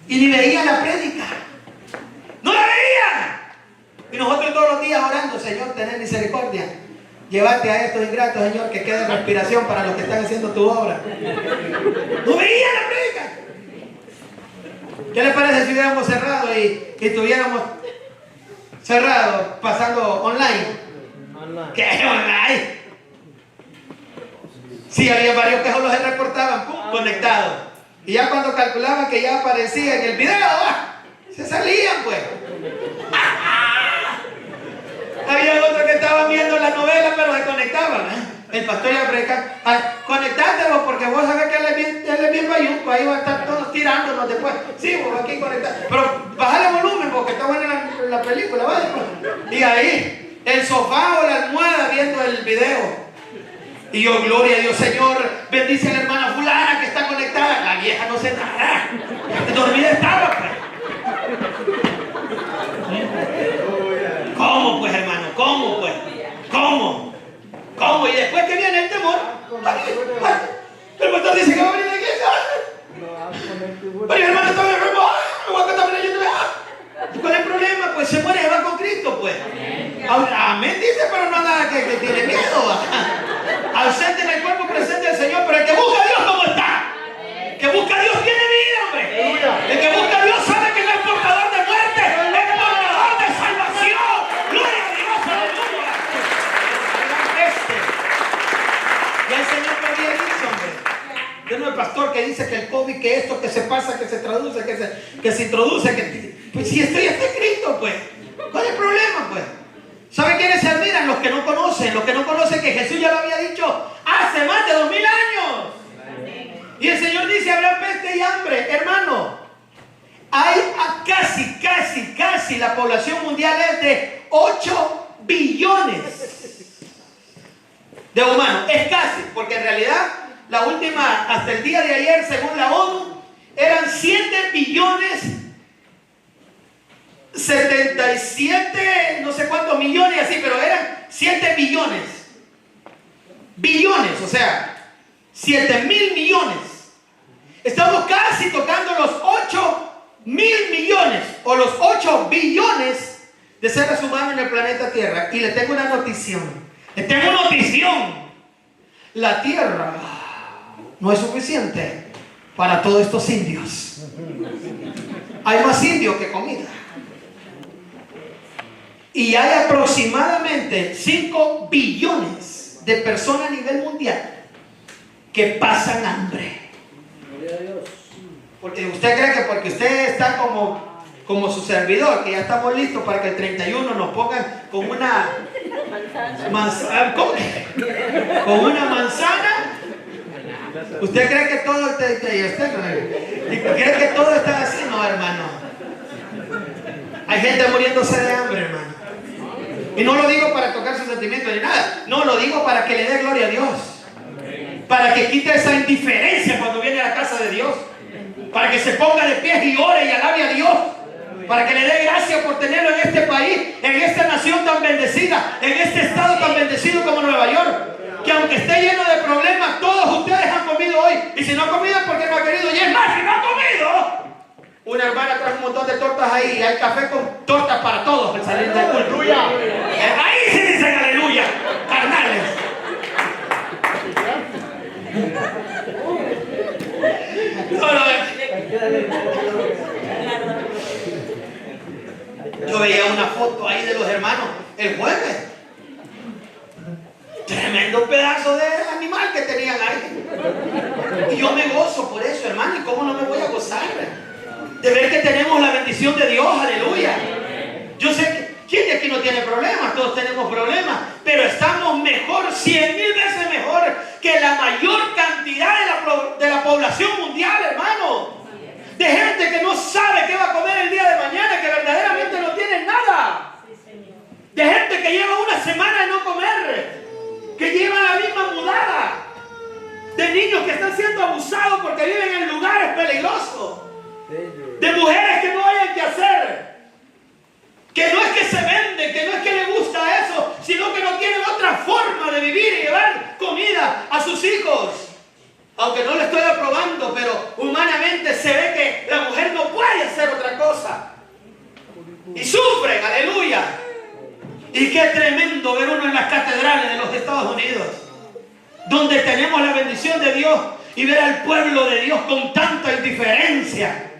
Y ni veían la prédica. ¡No la veían! Y nosotros todos los días orando, Señor, tener misericordia. Llévate a estos ingratos, Señor, que quede respiración para los que están haciendo tu obra. ¡No veían la prédica! ¿Qué les parece si hubiéramos cerrado y estuviéramos cerrados, pasando online? ¿Qué online? Sí, había varios que solo se reportaban, ¡pum!, conectados. Y ya cuando calculaban que ya aparecía en el video, se salían, pues. Había otros que estaban viendo la novela, pero se conectaban. El pastor iba a predicar, conectátelo porque vos sabés que él es bien bayunco, ahí va a estar todos tirándonos después. Sí, vos aquí conectado. Pero bájale volumen porque está buena la película, ¿vale? Y ahí, el sofá o la almohada viendo el video. Y yo, gloria a Dios, Señor, bendice a la hermana fulana que está conectada. La vieja no se nada. Dormida estaba, pues. ¿Cómo, pues, hermano? ¿Cómo, pues? ¿Cómo? Y después que viene el temor, el pastor dice que va a venir a la iglesia. Oye, hermano, está enfermo. Me voy a contar la YouTube. ¿Cuál es el problema? Pues se muere y va con Cristo, pues. Amén, dice, pero no nada que tiene miedo. Ausente en el cuerpo, presente el Señor. Pero el que busca a Dios, ¿cómo está? El que busca a Dios tiene vida, hombre. El que busca a Dios sabe que no es portador de muerte, es portador de salvación. Gloria a Dios, aleluya. Ya el Señor me había dicho, hombre. Yo no el pastor que dice que el COVID, que esto, que se pasa, que se traduce, que se introduce, pues si estoy escrito, pues. ¿Cuál es el problema, pues? ¿Saben quiénes se admiran? Los que no conocen. Los que no conocen que Jesús ya lo había dicho hace más de 2000 años. Y el Señor dice, habrá peste y hambre. Hermano, hay casi la población mundial es de 8 billones de humanos. Es casi, porque en realidad la última, hasta el día de ayer, según la ONU, eran 7 billones 77, no sé cuántos millones así, pero eran 7 billones. Billones, o sea, 7,000 millones. Estamos casi tocando los 8,000 millones o los 8 billones de seres humanos en el planeta Tierra. Y le tengo una notición. La Tierra no es suficiente para todos estos indios. Hay más indios que comida. Y hay aproximadamente 5 billones de personas a nivel mundial que pasan hambre. Porque usted cree que porque usted está como su servidor, que ya estamos listos para que el 31 nos pongan con una manzana. Con una manzana. ¿Usted cree que todo cree que todo está así? No, hermano. Hay gente muriéndose de hambre, hermano. Y no lo digo para tocar sus sentimientos ni nada. No, lo digo para que le dé gloria a Dios. Para que quite esa indiferencia cuando viene a la casa de Dios. Para que se ponga de pie y ore y alabe a Dios. Para que le dé gracias por tenerlo en este país, en esta nación tan bendecida, en este estado tan bendecido como Nueva York. Que aunque esté lleno de problemas, todos ustedes han comido hoy. Y si no han comido es porque no ha querido. Y es más, si no ha comido, una hermana trae un montón de tortas ahí. Y hay café con tortas para todos al salir del culto. ¡Aleluya! Ahí sí dicen aleluya, carnales. No, Yo veía una foto ahí de los hermanos el jueves. Tremendo pedazo de animal que tenían ahí. Y yo me gozo por eso, hermano. ¿Y cómo no me voy a gozar? De ver que tenemos la bendición de Dios, aleluya. Yo sé que, ¿quién de aquí no tiene problemas? Todos tenemos problemas. Pero estamos mejor, 100,000 veces mejor que la mayor cantidad de la población mundial, hermano. De gente que no sabe qué va a comer el día de mañana, que verdaderamente no tiene nada. De gente que lleva una semana de no comer, que lleva la misma mudada. De niños que están siendo abusados porque viven en lugares peligrosos. De mujeres que no hayan que hacer. Que no es que se venden, que no es que les gusta eso, sino que no tienen otra forma de vivir y llevar comida a sus hijos. Aunque no lo estoy aprobando, pero humanamente se ve que la mujer no puede hacer otra cosa. Y sufren, aleluya. Y qué tremendo ver uno en las catedrales de los Estados Unidos, donde tenemos la bendición de Dios, y ver al pueblo de Dios con tanta indiferencia,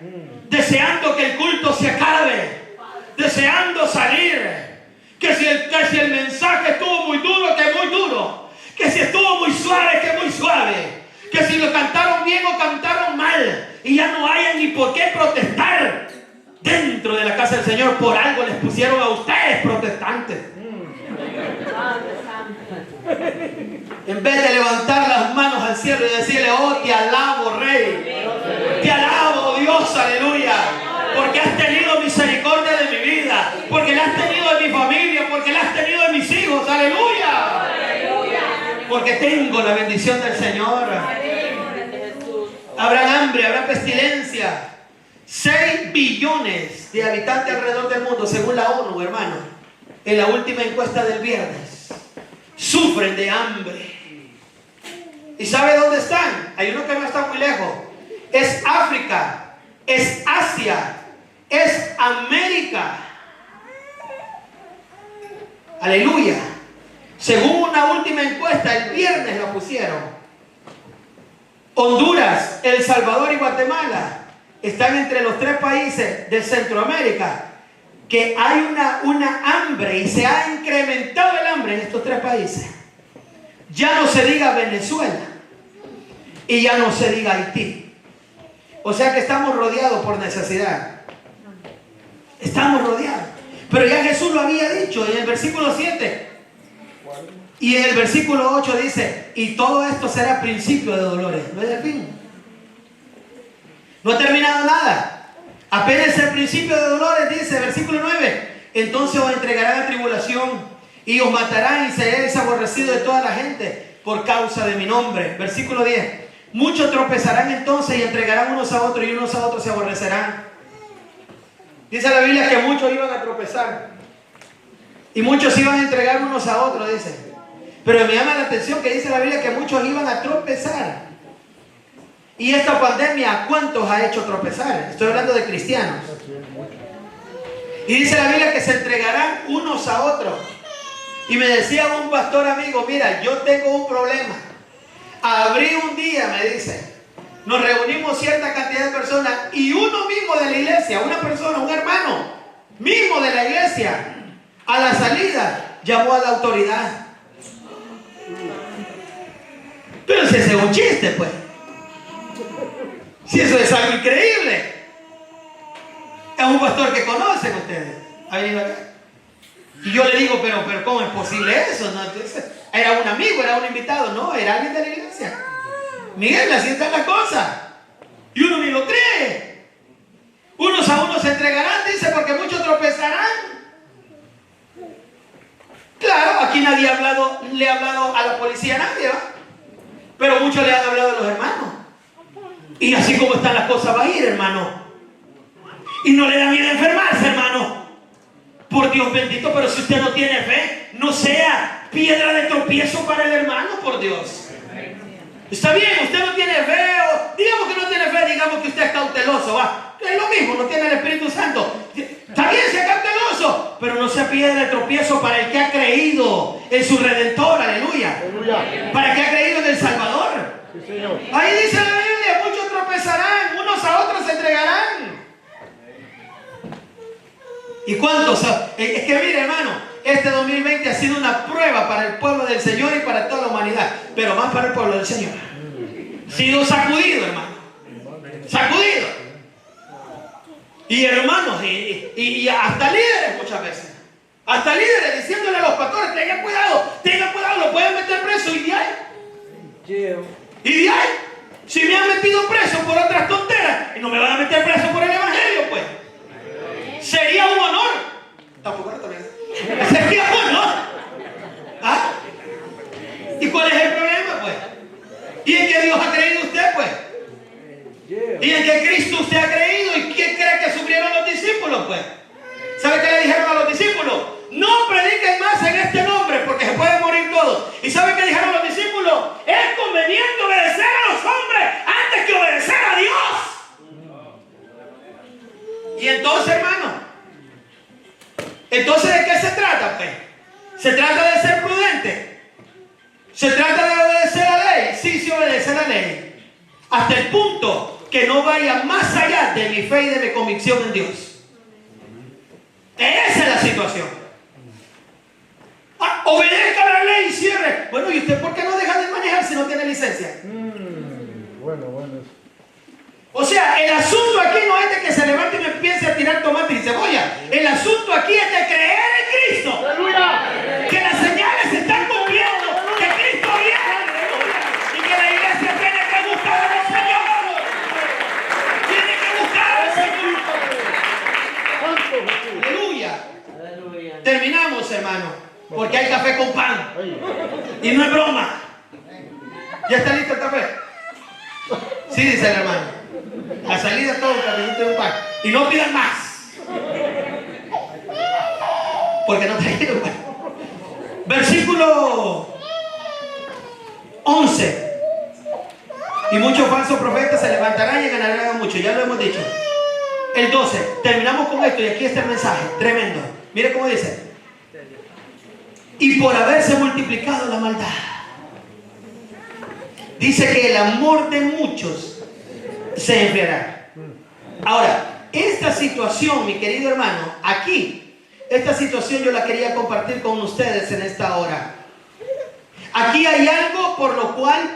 deseando que el culto se acabe, deseando salir, que si el mensaje estuvo muy duro, que muy duro, que si estuvo muy suave, que muy suave, que si lo cantaron bien o cantaron mal, y ya no haya ni por qué protestar dentro de la casa del Señor. Por algo les pusieron a ustedes protestantes. En vez de levantar las manos al cielo y decirle: oh, te alabo, Rey, te alabo, Dios, aleluya, porque has tenido misericordia de mi vida, porque la has tenido de mi familia, porque la has tenido de mis hijos, aleluya, porque tengo la bendición del Señor. Habrá hambre, habrá pestilencia. 6 billones de habitantes alrededor del mundo, según la ONU, hermano, en la última encuesta del viernes, sufren de hambre. ¿Y sabe dónde están? Hay uno que no está muy lejos. Es África, es Asia, es América. Aleluya. Según una última encuesta, el viernes la pusieron. Honduras, El Salvador y Guatemala están entre los 3 países de Centroamérica que hay una hambre, y se ha incrementado el hambre en estos 3 países. Ya no se diga Venezuela y ya no se diga Haití. O sea que estamos rodeados por necesidad. Estamos rodeados. Pero ya Jesús lo había dicho en el versículo 7. Y en el versículo 8 dice: y todo esto será principio de dolores. No es el fin. No ha terminado nada. Apenas el principio de dolores, dice versículo 9. Entonces os entregarán a tribulación y os matarán, y seréis aborrecidos de toda la gente por causa de mi nombre. Versículo 10. Muchos tropezarán entonces y entregarán unos a otros, y unos a otros se aborrecerán. Dice la Biblia que muchos iban a tropezar y muchos iban a entregar unos a otros, dice. Pero me llama la atención que dice la Biblia que muchos iban a tropezar. Y esta pandemia, ¿a cuántos ha hecho tropezar? Estoy hablando de cristianos. Y dice la Biblia que se entregarán unos a otros. Y me decía un pastor amigo: mira, yo tengo un problema. Abrí un día, me dice, nos reunimos cierta cantidad de personas, y uno mismo de la iglesia, una persona, un hermano mismo de la iglesia, a la salida llamó a la autoridad. Pero si ese es un chiste, pues. Si eso es algo increíble. Es un pastor que conocen ustedes. Ha venido acá. Y yo le digo: pero ¿cómo es posible eso? ¿No? Era un amigo, era un invitado. No, era alguien de la iglesia. Miguel, así están las cosas. Y uno ni lo cree. Unos a unos se entregarán, dice, porque muchos tropezarán. Claro, aquí nadie le ha hablado a la policía, nadie, ¿va? Pero muchos le han hablado a los hermanos. Y así como están las cosas va a ir, hermano. Y no le da miedo enfermarse, hermano. Por Dios bendito. Pero si usted no tiene fe, no sea piedra de tropiezo para el hermano, por Dios. Está bien, usted no tiene fe, o digamos que no tiene fe, digamos que usted es cauteloso, va. Es lo mismo, no tiene el Espíritu Santo. Está bien, sea cauteloso, pero no sea piedra de tropiezo para el que ha creído en su Redentor, aleluya. Para el que ha creído en el Salvador. Sí, Señor. Ahí dice la Biblia: muchos tropezarán, unos a otros se entregarán. ¿Y cuántos? Es que mire, hermano, este 2020 ha sido una prueba para el pueblo del Señor y para toda la humanidad, pero más para el pueblo del Señor. Sido sacudido, hermano. Sacudido. Y hermanos, y hasta líderes muchas veces. Hasta líderes diciéndole a los pastores, tengan cuidado, lo pueden meter preso. ¿Y de ahí? ¿Y de ahí? Si me han metido preso por otras tonteras, y no me van a meter preso por el evangelio, pues. Sería un honor. Tampoco también. Sería un honor. ¿Ah? ¿Y cuál es el problema, pues? ¿Y en qué Dios ha creído usted, pues? ¿Y en qué Cristo usted ha creído? ¿Y quién cree que sufrieron los discípulos, pues? ¿Sabe qué le dijeron a los discípulos? No prediquen más en este nombre porque se pueden morir todos. ¿Y sabe qué dijeron los discípulos? Es conveniente obedecer a los hombres antes que obedecer a Dios. Y entonces, hermano, ¿entonces de qué se trata, pues? ¿Se trata de ser prudente? ¿Se trata de obedecer a la ley? Sí, se obedece a la ley. Hasta el punto que no vaya más allá de mi fe y de mi convicción en Dios. Esa es la situación. Obedezca a la ley y cierre. Bueno, ¿y usted por qué no deja de manejar si no tiene licencia? Bueno. O sea, el asunto aquí no es de que se levante y me empiece a tirar tomate y cebolla. El asunto aquí es de creer en Cristo. ¡Aleluya! Que las señales se están cumpliendo, que Cristo viene y que la iglesia tiene que buscar al Señor. Tiene que buscar al Señor. ¡Aleluya! Terminamos, hermano. Porque hay café con pan. Y no es broma. ¿Ya está listo el café? Sí, dice el hermano. La salida todo un cafecito y un pan. Y no pidan más. Porque no trajeron pan. Versículo 11. Y muchos falsos profetas se levantarán y ganarán mucho. Ya lo hemos dicho. El 12. Terminamos con esto y aquí está el mensaje. Tremendo. Mire cómo dice. Y por haberse multiplicado la maldad. Dice que el amor de muchos se enfriará. Ahora, esta situación, mi querido hermano, aquí, esta situación yo la quería compartir con ustedes en esta hora. Aquí hay algo por lo cual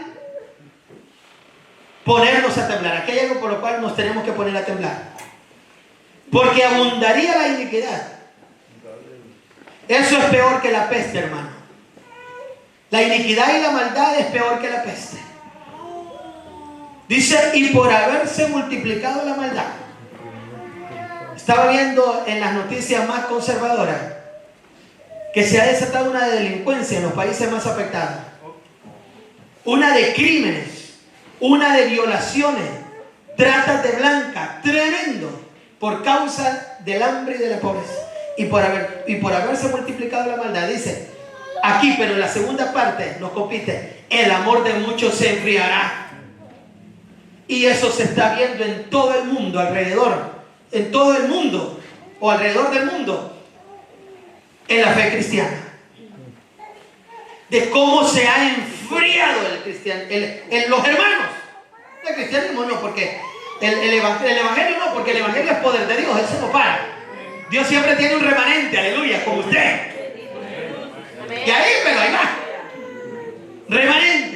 ponernos a temblar. Aquí hay algo por lo cual nos tenemos que poner a temblar. Porque abundaría la iniquidad. Eso es peor que la peste, hermano. La iniquidad y la maldad es peor que la peste. Dice, y por haberse multiplicado la maldad. Estaba viendo en las noticias más conservadoras que se ha desatado una delincuencia en los países más afectados. Una de crímenes, una de violaciones, tratas de blanca, tremendo, por causa del hambre y de la pobreza. Y por haberse multiplicado la maldad, dice aquí, pero en la segunda parte nos compite, el amor de muchos se enfriará. Y eso se está viendo en todo el mundo, en todo el mundo, o alrededor del mundo, en la fe cristiana. De cómo se ha enfriado en los hermanos. El cristianismo no, porque el evangelio no, porque el evangelio es poder de Dios, eso no para. Dios siempre tiene un remanente, aleluya, como usted. Y ahí, pero ahí va. Remanente.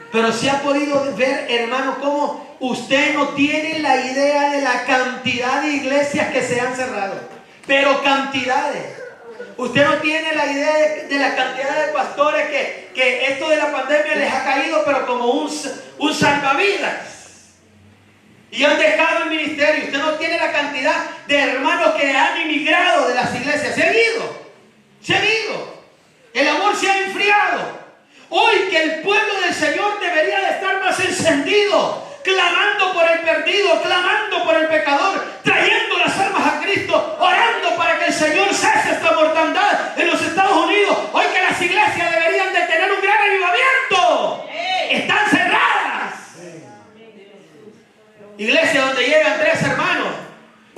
Pero se ha podido ver, hermano, cómo usted no tiene la idea de la cantidad de iglesias que se han cerrado. Pero cantidades. Usted no tiene la idea de la cantidad de pastores que esto de la pandemia les ha caído, pero como un salvavidas. Y han dejado el ministerio. Usted no tiene la cantidad de hermanos que han emigrado de las iglesias. Se han ido. El amor se ha enfriado. Hoy que el pueblo del Señor debería de estar más encendido, clamando por el perdido, clamando por el pecador, trayendo las almas a Cristo, orando para que el Señor cese esta mortandad en los Estados Unidos. Hoy que las iglesias deberían de tener un gran avivamiento. Están cerradas. Iglesia donde llegan 3 hermanos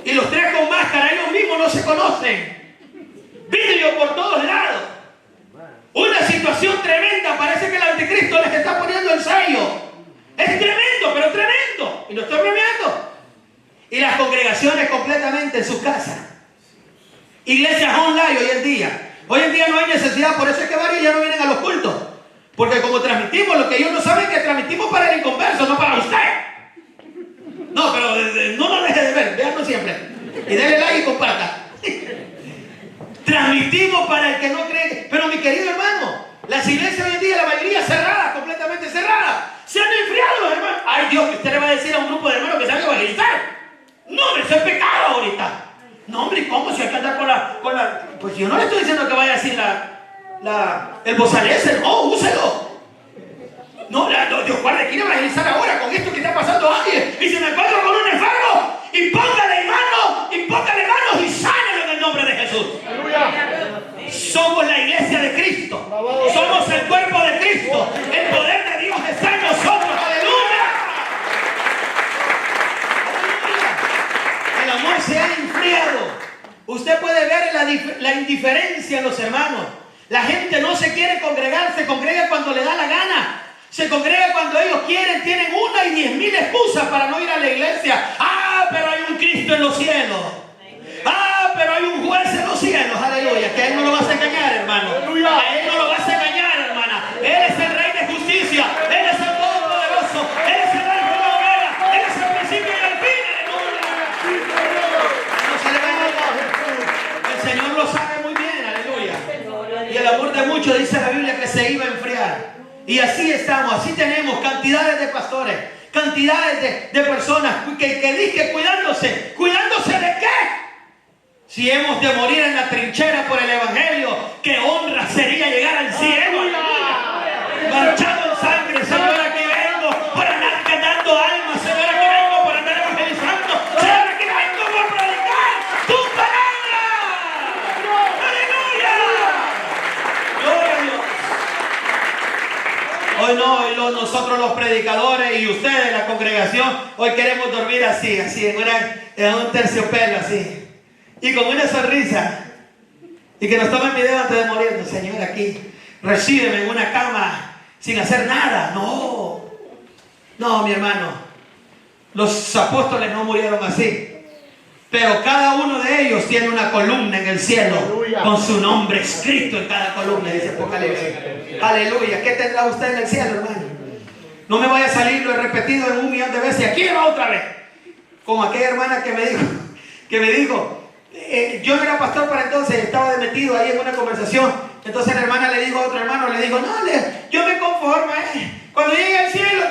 y los 3 con máscara, ellos mismos no se conocen. Vidrio por todos lados. Una situación tremenda. Parece que el anticristo les está poniendo el sello. Es tremendo, pero tremendo. y no estoy bromeando. Y las congregaciones completamente en sus casas. Iglesias online hoy en día. Hoy en día no hay necesidad, por eso es que varios ya no vienen a los cultos. Porque como transmitimos, lo que ellos no saben es que transmitimos para el inconverso, no para usted. No, pero no lo deje de ver, véanlo siempre. Y denle like y comparta. Transmitimos para el que no cree. Pero mi querido hermano, las iglesias hoy en día, la mayoría cerradas, completamente cerradas. Se han enfriado los hermanos. Ay Dios, que usted le va a decir a un grupo de hermanos que se van a evangelizar. No, hombre, eso es pecado ahorita. No, hombre, ¿cómo? Si hay que andar con la... Pues yo no le estoy diciendo que vaya a decir el bozalese, no, úselo. No, Dios guarde, quiere evangelizar ahora con esto que está pasando alguien. Y se me encuentro con un enfermo, y póngale manos y sánelo en el nombre de Jesús. Aleluya. Somos la iglesia de Cristo. Somos el cuerpo de Cristo. El poder de Dios está en nosotros. Aleluya. El amor se ha enfriado. Usted puede ver la indiferencia en los hermanos. La gente no se quiere congregar, se congrega cuando le da la gana. Se congrega cuando ellos quieren, tienen 1 y 10,000 excusas para no ir a la iglesia. Ah, pero hay un Cristo en los cielos. Ah, pero hay un juez en los cielos. Aleluya, que a él no lo vas a engañar, hermano. A él no lo vas a engañar, hermana. Él es el Rey de justicia. Él es el Todopoderoso. Él es el Alfa y la Omega. Él es el principio y el fin. Aleluya. No se le va a engañar. El Señor lo sabe muy bien. Aleluya. Y el amor de muchos, dice la Biblia, que se iba a enfriar. Y así estamos, así tenemos cantidades de pastores, cantidades de personas que dije cuidándose. ¿Cuidándose de qué? Si hemos de morir en la trinchera por el evangelio, qué honra sería llegar al cielo. Manchado en sangre, Señor, aquí vengo por andar cantando almas, Señor, aquí vengo por andar evangelizando, Señor, aquí vengo por predicar tu palabra. ¡Aleluya! Gloria a Dios. Hoy no, hoy nosotros los predicadores y ustedes, la congregación, hoy queremos dormir así, en un terciopelo así. Y con una sonrisa. Y que nos tomen video antes de morirnos. Señor, aquí, recíbeme en una cama sin hacer nada. No. No, mi hermano. Los apóstoles no murieron así. Pero cada uno de ellos tiene una columna en el cielo. Aleluya. Con su nombre escrito en cada columna, dice Apocalipsis. Aleluya. ¿Qué tendrá usted en el cielo, hermano? No me vaya a salir, lo he repetido en 1,000,000 de veces. Aquí va otra vez. Como aquella hermana que me dijo, yo no era pastor para entonces, estaba metido ahí en una conversación. Entonces la hermana le dijo a otro hermano, le dijo, no, yo me conformo, cuando llegue al cielo,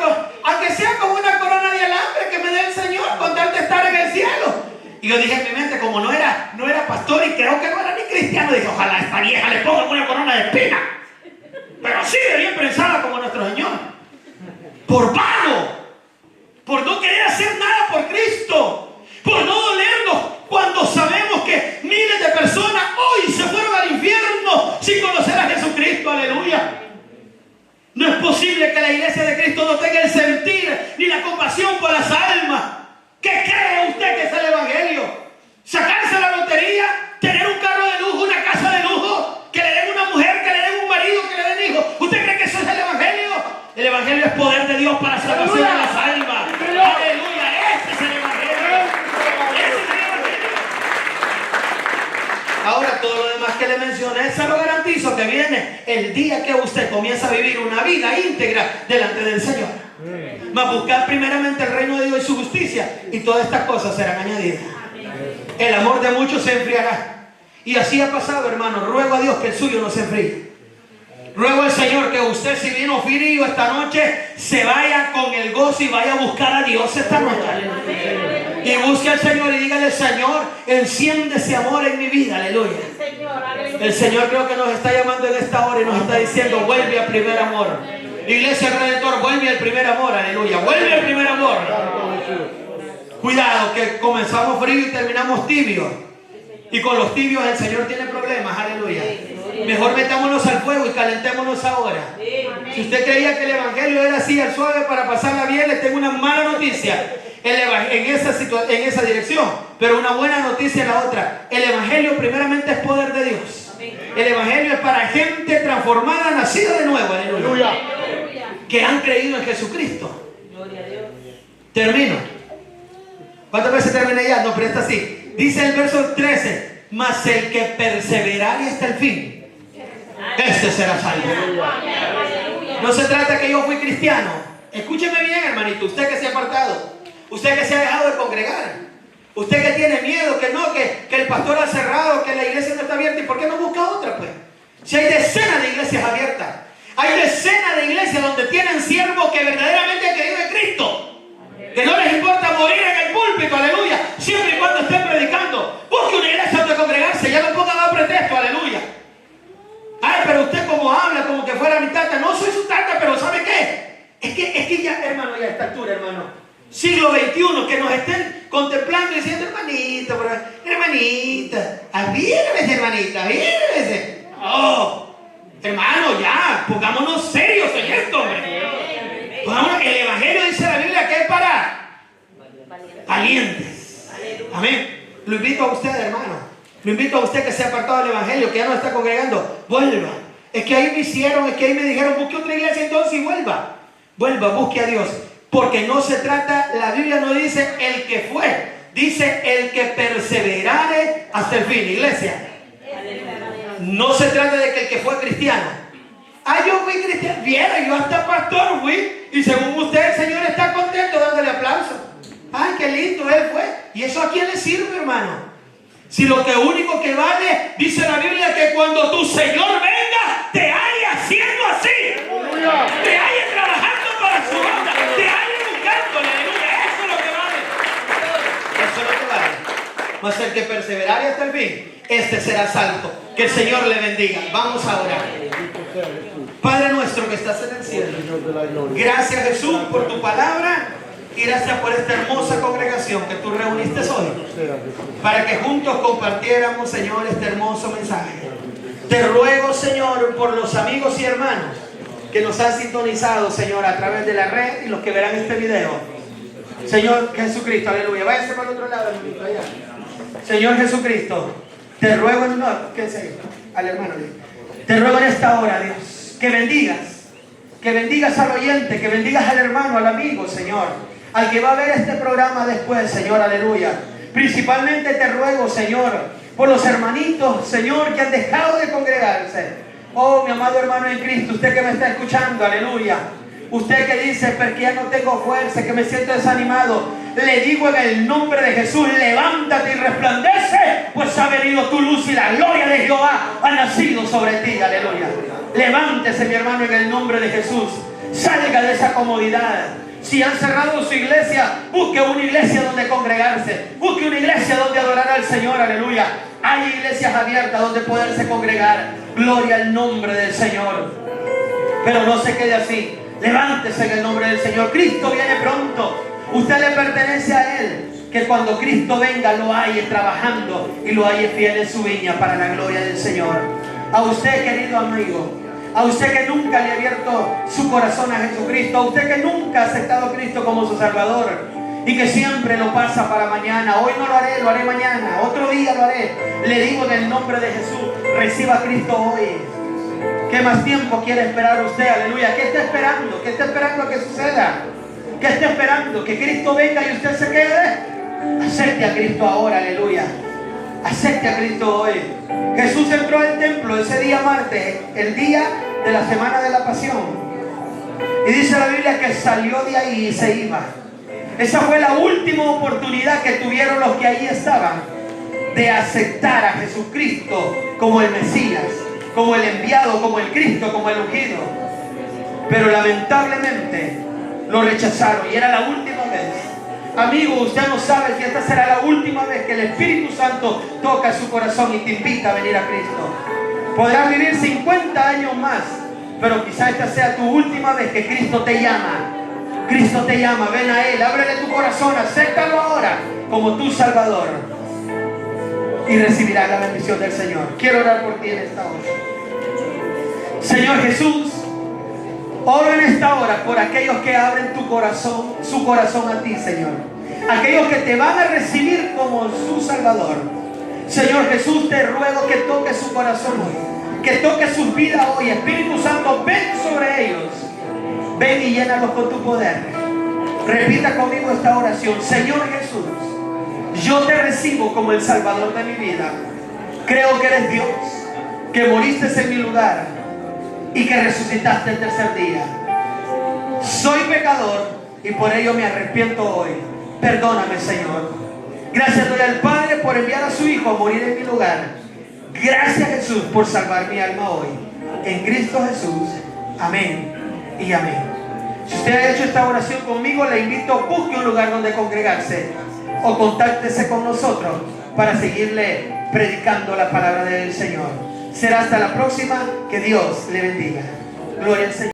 aunque sea con una corona de alambre que me dé el Señor, con tal de estar en el cielo. Y yo dije en mi mente, como no era pastor y creo que no era ni cristiano, dije, ojalá a esta vieja le pongan una corona de espina, pero así de bien pensada como nuestro Señor. Por vano, por no querer hacer nada por Cristo, por no dolernos, cuando sabemos que miles de personas hoy se fueron al infierno sin conocer a Jesucristo. Aleluya. No es posible que la iglesia de Cristo no tenga el sentir ni la compasión por las almas. ¿Qué cree usted que es el evangelio? ¿Sacarse la lotería? ¿Tener un carro de lujo, una casa de lujo? ¿Que le den una mujer, que le den un marido, que le den hijos? ¿Usted cree que eso es el evangelio? El evangelio es poder de Dios para salvación de las almas. Aleluya. Este es el evangelio. Ahora todo lo demás que le mencioné, se lo garantizo que viene el día que usted comienza a vivir una vida íntegra delante del Señor. Mas buscar primeramente el reino de Dios y su justicia, y todas estas cosas serán añadidas. El amor de muchos se enfriará. Y así ha pasado, hermano. Ruego a Dios que el suyo no se enfríe. Ruego al Señor que usted, si vino frío esta noche, se vaya con el gozo y vaya a buscar a Dios esta noche. Y busque al Señor y dígale, Señor, enciende ese amor en mi vida. Aleluya. El Señor creo que nos está llamando en esta hora y nos está diciendo, vuelve al primer amor. Iglesia Redentor, vuelve al primer amor. Aleluya. Vuelve al primer amor. Cuidado, que comenzamos frío y terminamos tibios. Y con los tibios el Señor tiene problemas. Aleluya. Mejor metámonos al fuego y calentémonos ahora. Si usted creía que el evangelio era así al suave para pasarla bien, le tengo una mala noticia en esa dirección, pero una buena noticia en la otra. El evangelio primeramente es poder de Dios. El evangelio es para gente transformada, nacida de nuevo. Aleluya. Que han creído en Jesucristo. Termino. ¿Cuántas veces terminé ya? No, pero esta sí. Dice el verso 13, mas el que perseverare hasta el fin, este será salvo. No se trata que yo fui cristiano. Escúcheme bien, hermanito. Usted que se ha apartado, usted que se ha dejado de congregar, usted que tiene miedo, que no, que el pastor ha cerrado, que la iglesia no está abierta. ¿Y por qué no busca otra, pues? Si hay decenas de iglesias abiertas, hay decenas de iglesias donde tienen siervos que verdaderamente han creído en Cristo, que no les importa morir en el púlpito, aleluya, siempre y cuando estén predicando. Busque una iglesia donde congregarse, ya no ponga más pretexto, aleluya. Ay, pero usted como habla, como que fuera mi tata. No soy su tata, pero ¿sabe qué? Es que ya, hermano, ya a esta altura, hermano, siglo XXI, que nos estén contemplando y diciendo, hermanita, hermanita, avírmese, hermanita, avírmese. Oh, hermano, ya, pongámonos serios en esto, hombre. El evangelio dice la Biblia que es para valientes. Amén. Lo invito a usted, hermano. Lo invito a usted que se ha apartado del evangelio, que ya no está congregando. Vuelva. Es que ahí me hicieron, es que ahí me dijeron, busque otra iglesia entonces y vuelva. Vuelva, busque a Dios. Porque no se trata, la Biblia no dice el que fue, dice el que perseverare hasta el fin. Iglesia, no se trata de que el que fue cristiano. Ah, yo fui cristiano. Viera, yo hasta pastor fui. Y según usted, el Señor está contento dándole aplauso. Ay, qué lindo él fue. ¿Y eso a quién le sirve, hermano? Si lo que único que vale, dice la Biblia, que cuando tu Señor venga, te halle haciendo así. Te halle trabajando para su obra. Te halle buscándole. Aleluya. Eso es lo que vale. Eso es lo que vale. Mas el que perseverare hasta el fin, este será salvo. Que el Señor le bendiga. Vamos a orar. Padre nuestro que estás en el cielo, gracias, Jesús, por tu palabra. Y gracias por esta hermosa congregación que tú reuniste hoy, para que juntos compartiéramos, Señor, este hermoso mensaje. Te ruego, Señor, por los amigos y hermanos que nos han sintonizado, Señor, a través de la red y los que verán este video. Señor Jesucristo, aleluya. Váyase para el otro lado, hermanito, allá. Señor Jesucristo, te ruego en honor, ¿qué es eso? Al hermano, te ruego en esta hora, Dios, que bendigas al oyente, que bendigas al hermano, al amigo, Señor, al que va a ver este programa después, Señor, aleluya. Principalmente te ruego, Señor, por los hermanitos, Señor, que han dejado de congregarse. Oh, mi amado hermano en Cristo, usted que me está escuchando, aleluya. Usted que dice, porque ya no tengo fuerza, que me siento desanimado, le digo en el nombre de Jesús, levántate y resplandece, pues ha venido tu luz y la gloria de Jehová ha nacido sobre ti, aleluya. Levántese, mi hermano, en el nombre de Jesús. Salga de esa comodidad. Si han cerrado su iglesia, busque una iglesia donde congregarse. Busque una iglesia donde adorar al Señor, aleluya. Hay iglesias abiertas donde poderse congregar. Gloria al nombre del Señor. Pero no se quede así. Levántese en el nombre del Señor. Cristo viene pronto. Usted le pertenece a Él. Que cuando Cristo venga lo halle trabajando y lo halle fiel en su viña para la gloria del Señor. A usted, querido amigo, a usted que nunca le ha abierto su corazón a Jesucristo, a usted que nunca ha aceptado a Cristo como su Salvador y que siempre lo pasa para mañana. Hoy no lo haré mañana, otro día lo haré. Le digo en el nombre de Jesús, reciba a Cristo hoy. ¿Qué más tiempo quiere esperar usted? Aleluya. ¿Qué está esperando? ¿Qué está esperando a que suceda? ¿Qué está esperando? ¿Que Cristo venga y usted se quede? Acepte a Cristo ahora, aleluya. Acepte a Cristo hoy. Jesús entró al templo ese día martes, el día de la semana de la pasión. Y dice la Biblia que salió de ahí y se iba. Esa fue la última oportunidad que tuvieron los que ahí estaban de aceptar a Jesucristo como el Mesías, como el enviado, como el Cristo, como el ungido. Pero lamentablemente lo rechazaron y era la última vez. Amigo, usted no sabe si esta será la última vez que el Espíritu Santo toca su corazón y te invita a venir a Cristo. Podrás vivir 50 años más, pero quizá esta sea tu última vez que Cristo te llama. Cristo te llama, ven a Él, ábrele tu corazón, acéptalo ahora como tu Salvador y recibirás la bendición del Señor. Quiero orar por ti en esta hora. Señor Jesús, oro en esta hora por aquellos que abren tu corazón, su corazón a ti, Señor. Aquellos que te van a recibir como su Salvador. Señor Jesús, te ruego que toques su corazón hoy, que toques sus vidas hoy. Espíritu Santo, ven sobre ellos. Ven y llénalos con tu poder. Repita conmigo esta oración. Señor Jesús, Yo te recibo como el Salvador de mi vida. Creo que eres Dios, que moriste en mi lugar y que resucitaste el tercer día. Soy pecador y por ello me arrepiento hoy. Perdóname, Señor. Gracias doy al Padre por enviar a su Hijo a morir en mi lugar. Gracias, Jesús, por salvar mi alma hoy. En Cristo Jesús. Amén y amén. Si usted ha hecho esta oración conmigo, le invito, busque un lugar donde congregarse o contáctese con nosotros para seguirle predicando la palabra del Señor. Será hasta la próxima. Que Dios le bendiga. Gloria al Señor.